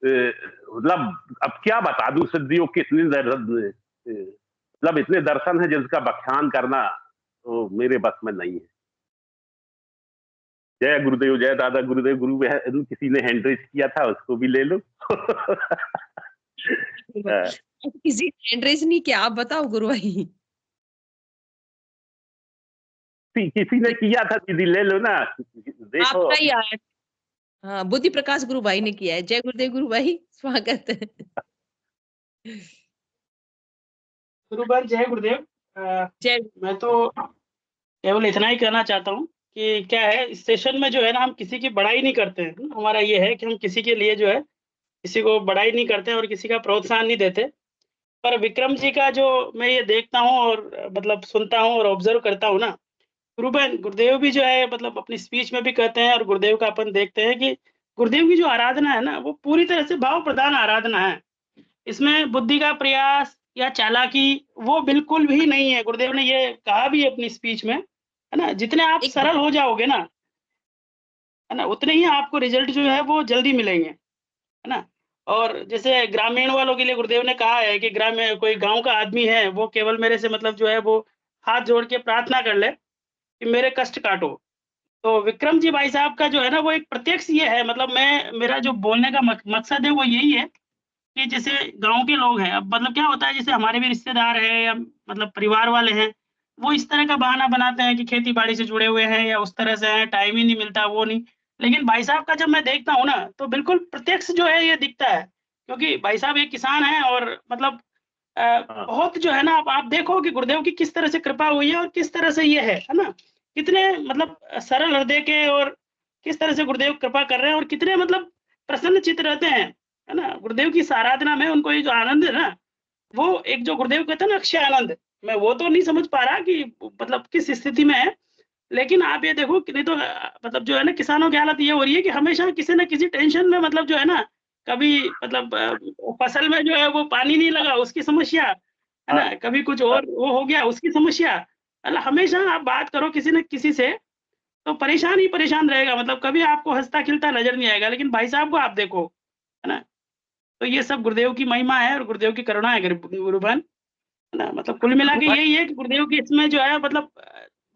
मतलब अब क्या बता दूं सिद्धियों कितनी मतलब इतने दर्शन है जिसका व्याख्यान करना तो मेरे बस में नहीं है। जय गुरुदेव, जय दादा गुरुदेव। गुरु बहन किसी ने हैंड रेज किया था, उसको भी ले लो। किसी ने हैंड रेज नहीं किया, आप बताओ गुरु भाई। किसी ने किया था दीदी, ले लो ना, देखो। आपका ही आया। हाँ, बुद्धि प्रकाश गुरु भाई ने किया है। जय गुरुदेव गुरु भाई, स्वागत है। गुरुबन जय गुरुदेव। जय। मैं तो केवल इतना ही कहना चाहता हूँ कि क्या है, इस सेशन में जो है ना, हम किसी की बड़ाई नहीं करते हैं। हमारा ये है कि हम किसी के लिए जो है, किसी को बड़ाई नहीं करते और किसी का प्रोत्साहन नहीं देते। पर विक्रम जी का जो मैं ये देखता हूँ और मतलब सुनता हूँ और ऑब्जर्व करता हूँ ना, गुरुबन गुरुदेव भी जो है मतलब अपनी स्पीच में भी कहते हैं, और गुरुदेव का अपन देखते हैं कि गुरुदेव की जो आराधना है ना, वो पूरी तरह से भाव प्रधान आराधना है। इसमें बुद्धि का प्रयास या चालाकी वो बिल्कुल भी नहीं है। गुरुदेव ने ये कहा भी अपनी स्पीच में, है ना, जितने आप सरल हो जाओगे ना, है ना, उतने ही आपको रिजल्ट जो है वो जल्दी मिलेंगे, है ना। और जैसे ग्रामीण वालों के लिए गुरुदेव ने कहा है कि ग्रामीण कोई गांव का आदमी है, वो केवल मेरे से मतलब जो है वो हाथ जोड़ के प्रार्थना कर ले कि मेरे कष्ट काटो। तो विक्रम जी भाई साहब का जो है ना, वो एक प्रत्यक्ष ये है, मतलब मैं मेरा जो बोलने का मकसद है वो यही है कि जैसे गांव के लोग हैं, अब मतलब क्या होता है, जैसे हमारे भी रिश्तेदार हैं या मतलब परिवार वाले हैं, वो इस तरह का बहाना बनाते हैं कि खेती बाड़ी से जुड़े हुए हैं या उस तरह से हैं, टाइम ही नहीं मिलता, वो नहीं। लेकिन भाई साहब का जब मैं देखता हूँ ना, तो बिल्कुल प्रत्यक्ष जो है ये दिखता है, क्योंकि भाई साहब एक किसान है और मतलब बहुत जो है ना, आप देखो कि गुरुदेव की किस तरह से कृपा हुई है और किस तरह से ये है ना, कितने मतलब सरल हृदय के, और किस तरह से गुरुदेव कृपा कर रहे हैं और कितने मतलब प्रसन्न चित्त रहते हैं, है ना। गुरुदेव की इस आराधना में उनको ये जो आनंद है ना, वो एक जो गुरुदेव कहते हैं ना अक्षय आनंद, मैं वो तो नहीं समझ पा रहा कि मतलब किस स्थिति में है। लेकिन आप ये देखो कि नहीं तो मतलब जो है ना, किसानों की हालत ये हो रही है कि हमेशा किसी न किसी टेंशन में, मतलब जो है ना, कभी मतलब फसल में जो है वो पानी नहीं लगा उसकी समस्या, है ना, कभी कुछ और वो हो गया उसकी समस्या, मतलब हमेशा आप बात करो किसी न किसी से तो परेशान ही परेशान रहेगा, मतलब कभी आपको हंसता खिलता नजर नहीं आएगा। लेकिन भाई साहब को आप देखो, है ना, तो ये सब गुरुदेव की महिमा है और गुरुदेव की करुणा है गुरुबन, है ना। मतलब कुल मिला के यही है कि गुरुदेव की इसमें जो है मतलब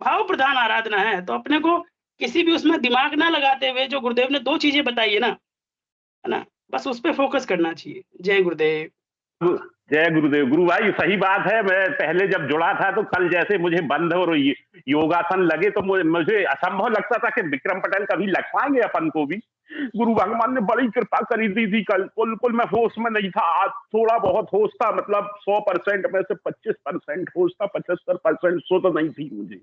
भाव प्रधान आराधना है। तो अपने को किसी भी उसमें दिमाग ना लगाते हुए, जो गुरुदेव ने 2 चीजें बताई है ना, बस उस पे फोकस करना चाहिए। जय गुरुदेव। जय गुरुदेव। गुरु भाई सही बात है। मैं पहले जब जुड़ा था तो कल जैसे मुझे बंध और योगासन लगे तो मुझे असंभव लगता था कि विक्रम पटेल कभी लग पाएंगे अपन को भी। गुरु भगवान ने बड़ी कृपा करी थी। कल बिल्कुल मैं होश में नहीं था, आज थोड़ा बहुत होश था, मतलब 100% में से 25% होश था, 75% सो तो नहीं थी मुझे।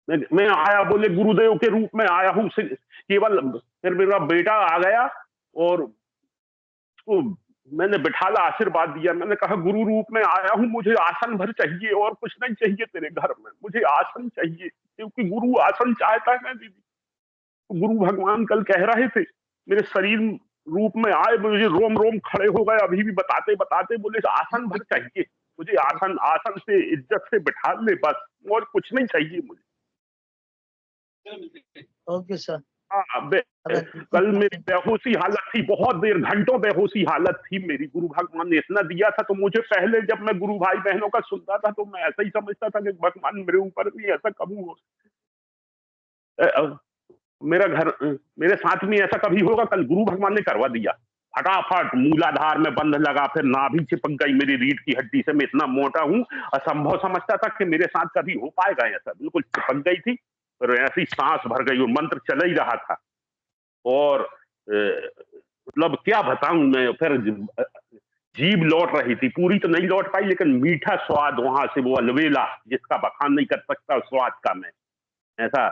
मैं आया, बोले गुरुदेव के रूप में आया हूँ केवल। फिर मेरा बेटा आ गया और उसको मैंने बिठाला, आशीर्वाद दिया। मैंने कहा गुरु रूप में आया हूँ, मुझे आसन भर चाहिए और कुछ नहीं चाहिए तेरे घर में, मुझे आसन चाहिए, क्योंकि गुरु आसन चाहता है ना दीदी। तो गुरु भगवान कल कह रहे थे, मेरे शरीर रूप में आए, मुझे रोम रोम खड़े हो गए अभी भी बताते बताते। बोले आसन भर चाहिए मुझे, आसन आसन से इज्जत से बिठा ले बस, और कुछ नहीं चाहिए मुझे। Okay sir. हाँ, कल मेरी बेहोशी हालत थी, बहुत देर घंटों बेहोशी हालत थी मेरी। गुरु भगवान ने इतना दिया था। तो मुझे पहले जब मैं गुरु भाई बहनों का सुनता था तो मैं ऐसा ही समझता था कि भगवान मेरे ऊपर भी ऐसा कभी हो, मेरा घर मेरे साथ में ऐसा कभी होगा। कल गुरु भगवान ने करवा दिया फटाफट, मूलाधार में बंध लगा, फिर नाभि चिपक गई मेरी रीढ़ की हड्डी से। मैं इतना मोटा हूं, असंभव समझता था कि मेरे साथ कभी हो पाएगा ऐसा, बिल्कुल चिपक गई थी। फिर ऐसी सांस भर गई और मंत्र चल ही रहा था। और मतलब क्या बताऊं मैं, फिर जीभ लौट रही थी, पूरी तो नहीं लौट पाई, लेकिन मीठा स्वाद वहां से, वो अलवेला जिसका बखान नहीं कर सकता स्वाद का मैं, ऐसा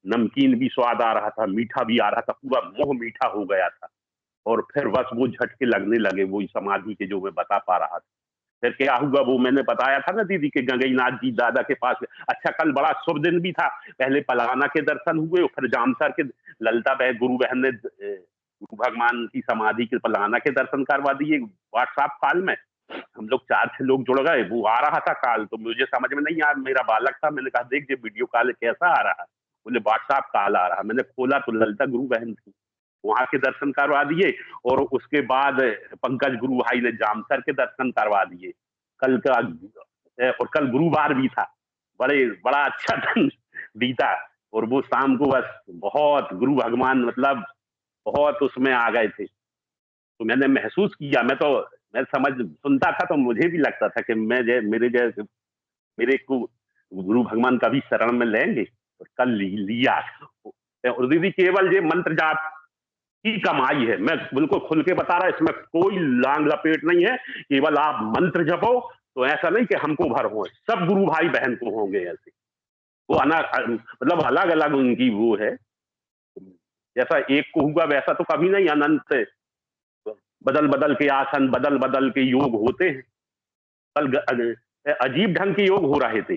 नमकीन भी स्वाद आ रहा था, मीठा भी आ रहा था, पूरा मुंह मीठा हो गया था। और फिर बस वो झटके लगने लगे वही समाधि के जो मैं बता पा रहा था। फिर क्या हुआ वो मैंने बताया था ना दीदी के गंगईनाथ जी दादा के पास। अच्छा, कल बड़ा शुभ दिन भी था। पहले पलाना के दर्शन हुए, फिर जामसर के ललिता बहन गुरु बहन ने गुरु भगवान की समाधि के पलाना के दर्शन करवा दिए व्हाट्सएप कॉल में। हम लोग 4-6 लोग जुड़ गए। वो आ रहा था कॉल, तो मुझे समझ में नहीं आया, मेरा बालक था। मैंने कहा देख ये वीडियो कॉल कैसा आ रहा है। बोले व्हाट्सएप कॉल आ रहा। मैंने खोला तो ललिता गुरु बहन थी, वहां के दर्शन करवा दिए। और उसके बाद पंकज गुरु भाई ने जामसर के दर्शन करवा दिए। कल का, और कल गुरुवार भी था, बड़ा अच्छा दिन बीता। और वो शाम को बस बहुत गुरु भगवान मतलब बहुत उसमें आ गए थे। तो मैंने महसूस किया, मैं सुनता था तो मुझे भी लगता था कि मेरे को गुरु भगवान कभी शरण में लेंगे, और कल लिया। और दीदी केवल ये मंत्र जाप की कमाई है, मैं बिल्कुल खुल के बता रहा, इसमें कोई लांग लपेट नहीं है। केवल आप मंत्र जपो, तो ऐसा नहीं कि हमको भर हो, सब गुरु भाई बहन को होंगे ऐसे। वो मतलब अलग अलग उनकी वो है, जैसा एक को हुआ वैसा तो कभी नहीं, अनंत बदल बदल के आसन, बदल बदल के योग होते हैं। कल अजीब ढंग के योग हो रहे थे,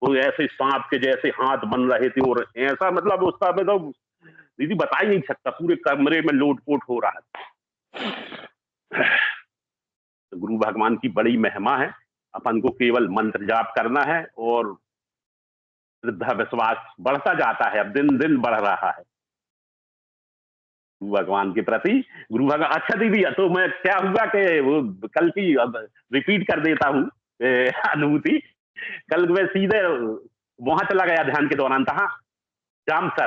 वो ऐसे सांप के जैसे हाथ बन रहे थे, और ऐसा मतलब उसका मैं तो दीदी बता ही नहीं सकता, पूरे कमरे में लोटपोट हो रहा था। तो गुरु भगवान की बड़ी महिमा है, अपन को केवल मंत्र जाप करना है, और श्रद्धा विश्वास बढ़ता जाता है, अब दिन दिन बढ़ रहा है गुरु भगवान के प्रति। गुरु भगवान, अच्छा दीदी, तो मैं क्या हुआ कि वो कल की अब रिपीट कर देता हूँ अनुभूति। कल मैं सीधे वहां चला गया ध्यान के दौरान, था जाम सर,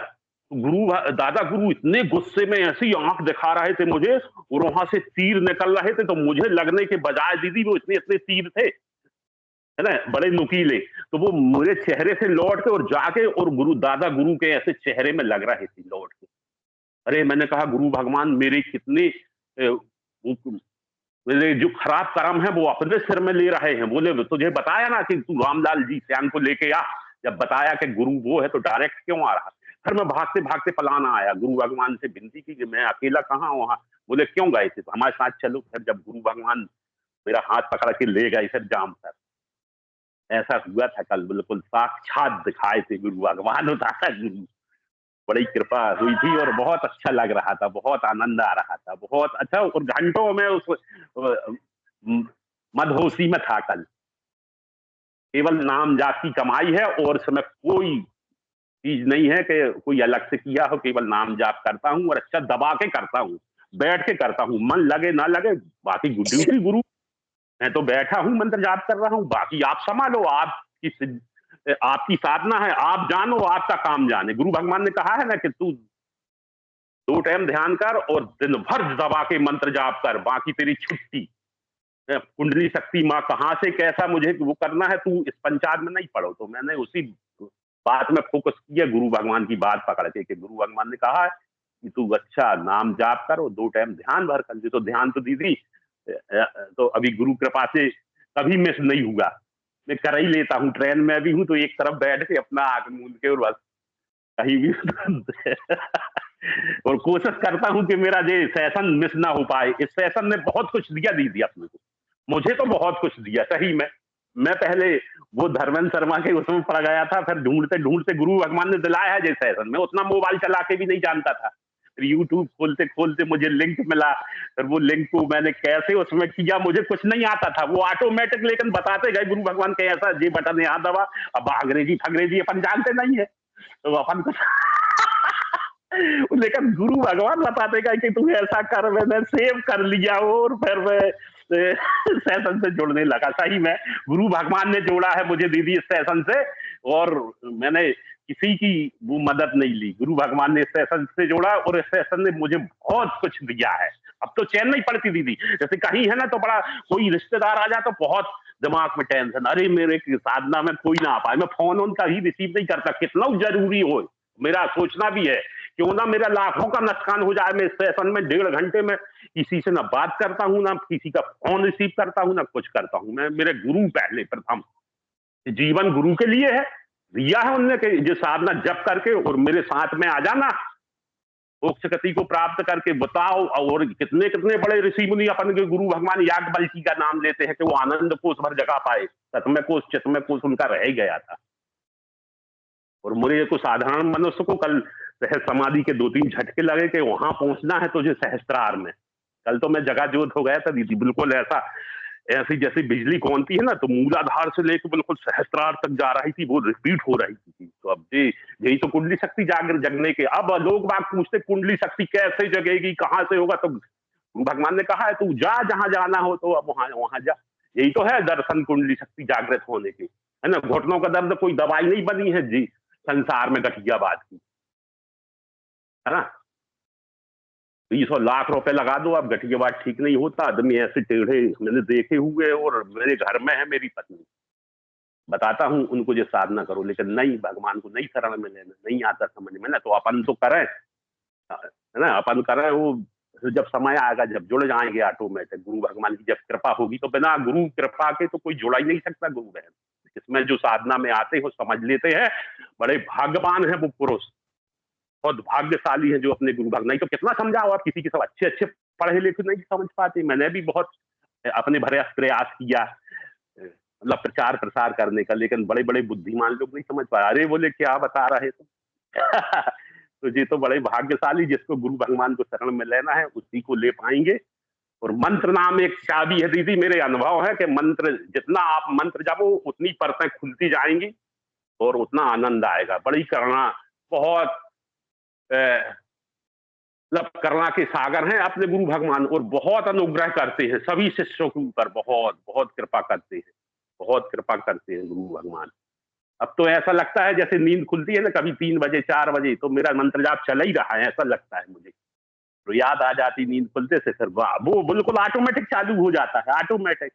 दादा गुरु इतने गुस्से में ऐसी आंख दिखा रहे थे मुझे, और वहां से तीर निकल रहे थे, तो मुझे लगने के बजाय दीदी वो इतने इतने तीर थे, है ना, बड़े नुकीले, तो वो मेरे चेहरे से लौट के और जाके और दादा गुरु के ऐसे चेहरे में लग रहे थे लौट के। अरे मैंने कहा गुरु भगवान मेरे कितने मेरे जो खराब कर्म है वो अपने सिर में ले रहे हैं। बोले तुझे बताया ना कि तू रामलाल जी श्याम को लेके आ, जब बताया कि गुरु वो है तो डायरेक्ट क्यों आ रहा। फिर मैं भागते भागते पलाना आया, गुरु भगवान से विनती की कि मैं अकेला कहाँ वहां। बोले क्यों गए थे, हमारे साथ चलो। फिर जब गुरु भगवान मेरा हाथ पकड़ के ले गए फिर जाम सर, ऐसा हुआ था कल, बिल्कुल साक्षात दिखाए थे गुरु भगवान, दादा गुरु। बड़ी कृपा हुई थी और बहुत अच्छा लग रहा था, बहुत आनंद आ रहा था, बहुत अच्छा। और घंटों में उस मदहोशी में था कल। केवल नाम जाप की कमाई है, और इसमें कोई चीज नहीं है कि कोई अलग से किया हो, केवल नाम जाप करता हूँ, और अच्छा दबा के करता हूँ, बैठ के करता हूँ, मन लगे ना लगे। बाकी ड्यूटी गुरु, मैं तो बैठा हूँ मंत्र जाप कर रहा हूँ, बाकी आप संभालो, आपकी साधना है, आप जानो, आपका काम जाने। गुरु भगवान ने कहा है ना कि तू 2 टाइम ध्यान कर और दिन भर दबा के मंत्र जाप कर, बाकी तेरी छुट्टी। कुंडली शक्ति माँ कहाँ से कैसा मुझे वो करना है, तू इस पंचायत में नहीं पढ़ो। तो मैंने उसी बात में फोकस किया, गुरु भगवान की बात पकड़ के, कि गुरु भगवान ने कहा है कि तू अच्छा नाम जाप कर और 2 टाइम ध्यान भर कर। तो ध्यान तो दीदी तो अभी गुरु कृपा से कभी मिस नहीं हुआ, मैं कर ही लेता हूँ। ट्रेन में भी हूँ तो एक तरफ बैठ के अपना आंख मूंद के और बस कहीं भी और कोशिश करता हूँ कि मेरा ये सेशन मिस ना हो पाए। इस सेशन ने बहुत कुछ दिया दीदी अपने को, मुझे तो बहुत कुछ दिया सही में। मैं पहले वो धर्मेंद्र शर्मा के उसमें पड़ गया था, फिर ढूंढते ढूंढते गुरु भगवान ने दिलाया है ये सेशन। मैं उतना मोबाइल चला के भी नहीं जानता था, फिर यूट्यूब खोलते खोलते मुझे लिंक मिला, फिर वो लिंक को मैंने कैसे उसमें किया, मुझे कुछ नहीं आता था, वो ऑटोमेटिक लेकिन बताते गए गुरु भगवान के ऐसा ये बटन यहाँ दबा। अब अंग्रेजी अपन जानते नहीं है तो अपन को लेकिन गुरु भगवान बताते गए कि तू ऐसा कर। मैंने सेव कर लिया और फिर मैं सेशन से जुड़ने लगा। सही में गुरु भगवान ने जोड़ा है मुझे दीदी इस सेशन से, और मैंने किसी की वो मदद नहीं ली, गुरु भगवान ने इस सेशन से जोड़ा, और इस सेशन ने मुझे बहुत कुछ दिया है। अब तो चैन नहीं पड़ती दीदी, जैसे कहीं है ना तो बड़ा कोई रिश्तेदार आ जाए तो बहुत दिमाग में टेंशन, अरे मेरे साधना में कोई ना आ पाए, मैं फोन उनका ही रिसीव नहीं करता, कितना जरूरी हो। मेरा सोचना भी है क्यों ना मेरा लाखों का नुकसान हो जाए, मैं इस सेशन में 1.5 घंटे में किसी से ना बात करता हूँ, ना किसी का फोन रिसीव करता हूँ, ना कुछ करता हूँ। मैं मेरे गुरु पहले प्रथम, जीवन गुरु के लिए है, दिया है उनने कि जो साधना जप करके और मेरे साथ में आ जाना, मोक्ष गति को प्राप्त करके बताओ। और कितने कितने बड़े ऋषि मुनि अपन के गुरु भगवान याज्ञवल्क्य का नाम लेते हैं कि वो आनंद कोष भर जगह पाए, सतमय कोष चितमय कोष उनका रह ही गया था। और मुझे को साधारण मनुष्य को कल सहज समाधि के 2-3 झटके लगे कि वहां पहुंचना है तुझे सहस्त्रार में। कल तो मैं जगह जोत हो गया था दीदी, बिल्कुल ऐसी जैसे बिजली कौनती है ना, तो मूलाधार से लेकर बिल्कुल सहस्त्रार तक जा रही थी, वो रिपीट हो रही थी। तो अब यही तो कुंडली शक्ति जगने के। अब लोग बात पूछते कुंडली शक्ति कैसे जगेगी, कहाँ से होगा, तो भगवान ने कहा है तू जा, जहां जाना हो तो अब वहां जा। यही तो है दर्शन कुंडली शक्ति जागृत होने की, है ना। घुटनों का दर्द कोई दवाई नहीं बनी है जी संसार में गठियाबाद की, है ना। 20 लाख रुपए लगा दो, अब गठियाबाद ठीक नहीं होता। आदमी ऐसे टेढ़े मैंने देखे हुए, और मेरे घर में है मेरी पत्नी, बताता हूँ उनको जो साधना करो, लेकिन नहीं, भगवान को नहीं शरण में लेना, नहीं आता समझ में ना। तो अपन तो करें, है ना, अपन करें, वो जब समय आएगा जब जुड़ जाएंगे ऑटोमेटिक, गुरु भगवान की जब कृपा होगी, तो बिना गुरु कृपा के तो कोई जुड़ा ही नहीं सकता गुरु बहन। इसमें जो साधना में आते हो समझ लेते हैं, बड़े भाग्यवान है वो पुरुष, बहुत भाग्यशाली है जो अपने गुरु भगवान। नहीं तो कितना समझाओ आप किसी के, सब अच्छे अच्छे पढ़े लिखे नहीं समझ पाते। मैंने भी बहुत अपने भरे प्रयास किया, मतलब प्रचार प्रसार करने का, लेकिन बड़े बड़े बुद्धिमान लोग नहीं समझ पाए। अरे बोले क्या बता रहे तुम तो ये तो बड़े भाग्यशाली, जिसको गुरु भगवान को शरण में लेना है उसी को ले पाएंगे। और मंत्र नाम एक चाबी है दीदी, मेरे अनुभव है कि मंत्र, जितना आप मंत्र जापो उतनी परतें खुलती जाएंगी और उतना आनंद आएगा। बड़ी करुणा, बहुत मतलब करुणा के सागर हैं अपने गुरु भगवान, और बहुत अनुग्रह करते हैं सभी शिष्यों के ऊपर, बहुत बहुत कृपा करते हैं, बहुत कृपा करते हैं गुरु भगवान। अब तो ऐसा लगता है जैसे नींद खुलती है ना कभी 3 बजे 4 बजे, तो मेरा मंत्र जाप चल ही रहा है, ऐसा लगता है मुझे। तो याद आ जाती नींद खुलते से, फिर वो बिल्कुल ऑटोमेटिक चालू हो जाता है, ऑटोमेटिक।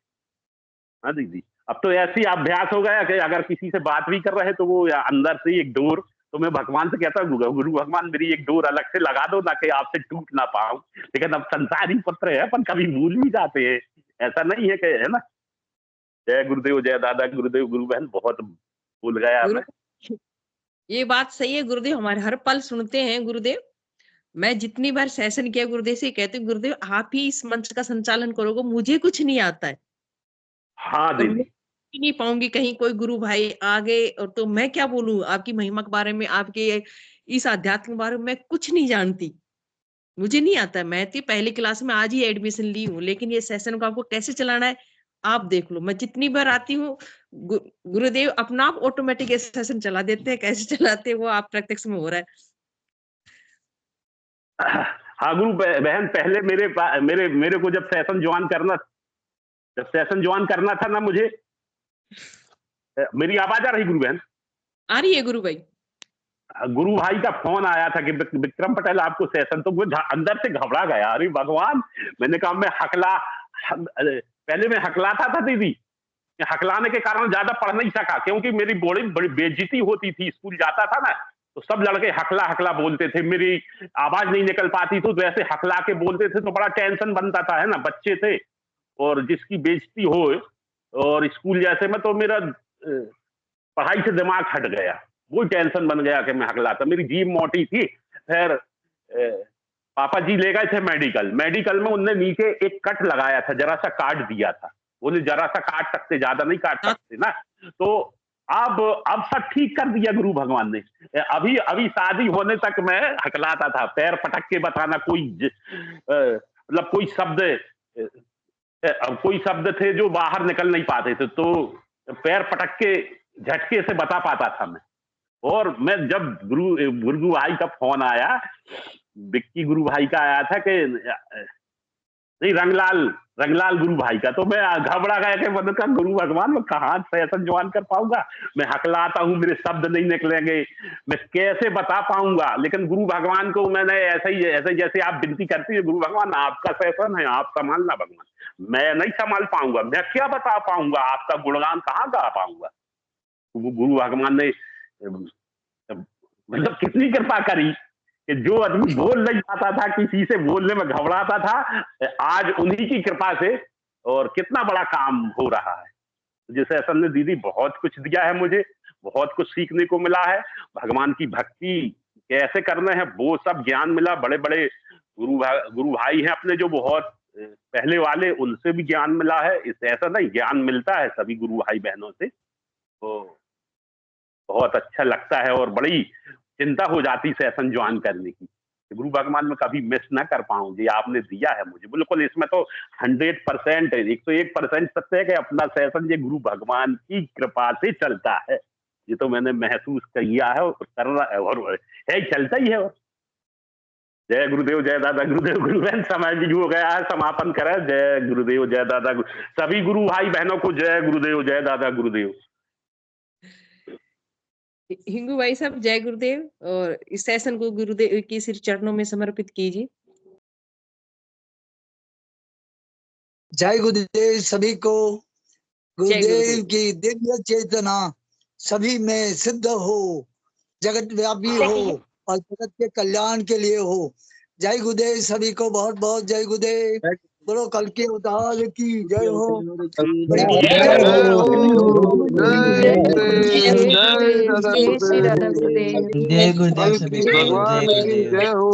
हाँ दीदी, अब तो ऐसी अभ्यास हो गया कि अगर किसी से बात भी कर रहे हैं तो वो अंदर से एक डोर, तो मैं भगवान से कहता हूँ गुरु भगवान मेरी एक डोर अलग से लगा दो ना, कि आपसे टूट ना पाऊं। लेकिन अब संसारी पुत्र है, अपन कभी भूल भी जाते हैं, ऐसा नहीं है कि, है ना। जय गुरुदेव, जय दादा गुरुदेव। गुरु बहन बहुत भूल गया गुरु मैं। ये बात सही है गुरुदेव, हमारे हर पल सुनते हैं गुरुदेव। मैं जितनी बार सेशन किया गुरुदेव से कहती हूँ, गुरुदेव आप ही इस मंच का संचालन करोगे, मुझे कुछ नहीं आता है। हाँ और मैं दीदी, ही नहीं पाऊंगी, कहीं कोई गुरु भाई आ गए और तो मैं क्या बोलूं आपकी महिमा के बारे में, आपके इस आध्यात्म के बारे में मैं कुछ नहीं जानती, मुझे नहीं आता है। मैं थी पहली क्लास में, आज ही एडमिशन ली हूँ, लेकिन ये सेशन को आपको कैसे चलाना है आप देख लो। मैं जितनी बार आती हूँ गुरुदेव अपना आप ऑटोमेटिक ये सेशन चला देते हैं, कैसे चलाते हैं वो आप प्रत्यक्ष में हो रहा है। हाँ गुरु बहन, पहले मेरे को जब सेशन ज्वाइन करना था ना मुझे, मेरी आवाज आ रही गुरु बहन? आ रही है गुरु भाई। गुरु भाई का फोन आया था कि विक्रम पटेल आपको सेशन, तो वो अंदर से घबरा गया। अरे भगवान, मैंने कहा मैं पहले मैं हकलाता था दीदी, हकलाने के कारण ज्यादा पढ़ नहीं सका, क्योंकि मेरी बड़ी बड़ी बेइज्जती होती थी। स्कूल जाता था ना तो सब लड़के हकला हकला बोलते थे, मेरी आवाज नहीं निकल पाती तो ऐसे हकला के बोलते थे, तो बड़ा टेंशन बनता था, है ना, बच्चे थे और जिसकी बेइज्जती हो। और स्कूल जैसे में तो मेरा पढ़ाई से दिमाग हट गया, वो टेंशन बन गया कि मैं हकलाता। मेरी जीभ मोटी थी। फिर पापा जी ले गए थे मेडिकल में उनने नीचे एक कट लगाया था, जरा सा काट दिया था। उन्हें जरा सा काट सकते, ज्यादा नहीं काट सकते ना। तो अब सब ठीक कर दिया गुरु भगवान ने। अभी शादी होने तक मैं हकलाता था, पैर पटक के बताना, मतलब कोई शब्द थे जो बाहर निकल नहीं पाते थे, तो पैर पटक के झटके से बता पाता था मैं। और मैं जब गुरु भाई का फोन आया, विक्की गुरु भाई का आया था कि नहीं, रंगलाल गुरु भाई का, तो मैं घबरा गया कि मैंने कहा गुरु भगवान मैं कहाँ सेशन ज्वाइन कर पाऊंगा, मैं हकलाता हूँ, मेरे शब्द नहीं निकलेंगे, मैं कैसे बता पाऊंगा। लेकिन गुरु भगवान को मैंने ऐसे जैसे आप विनती करती है, गुरु भगवान आपका सेशन है, आप संभालना भगवान, मैं नहीं संभाल पाऊंगा, मैं क्या बता पाऊंगा, आपका गुणगान कहाँ गा पाऊंगा। वो गुरु भगवान ने मतलब कितनी कृपा करी कि जो आदमी बोल नहीं पाता था, किसी से बोलने में घबराता था, आज उन्हीं की कृपा से और कितना बड़ा काम हो रहा है। जिस सेशन ने दीदी बहुत कुछ दिया है मुझे, बहुत कुछ सीखने को मिला है। भगवान की भक्ति कैसे करना है वो सब ज्ञान मिला। बड़े बड़े गुरु भाई हैं अपने जो बहुत पहले वाले, उनसे भी ज्ञान मिला है। इस ऐसा नहीं, ज्ञान मिलता है सभी गुरु भाई बहनों से, तो बहुत अच्छा लगता है। और बड़ी चिंता हो जाती सेशन ज्वाइन करने की, गुरु भगवान में कभी मिस ना कर पाऊं। जी आपने दिया है मुझे, बिल्कुल इसमें तो 100% 101% सत्य है कि अपना सेशन ये गुरु भगवान की कृपा से चलता है। ये तो मैंने महसूस किया है और कर रहा है, और है चलता ही है। जय गुरुदेव, जय दादा गुरुदेव। गुरुबहन समय भी हो गया है, समापन करें। जय गुरुदेव, जय दादा सभी गुरु भाई बहनों को जय गुरुदेव, जय दादा गुरुदेव। हिंगू भाई साहब जय गुरुदेव, और इस सेशन को गुरुदेव की सिर चरणों में समर्पित कीजिए। जय गुरुदेव सभी को। जय गुरुदेव गुरुदेव। की दिव्य चेतना सभी में सिद्ध हो, जगत व्यापी हो और जगत के कल्याण के लिए हो। जय गुरुदेव सभी को, बहुत बहुत जय गुरुदेव। बोलो कल के अवतार की जय हो। जय श्री राधा गुरुदेव। जय गुरुदेव सभी को, जय गुरुदेव। जय हो,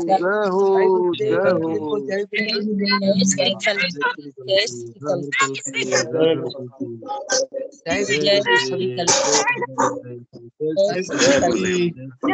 जय हो, जय हो। जय जय गुरुदेव सभी। गुरुदेव।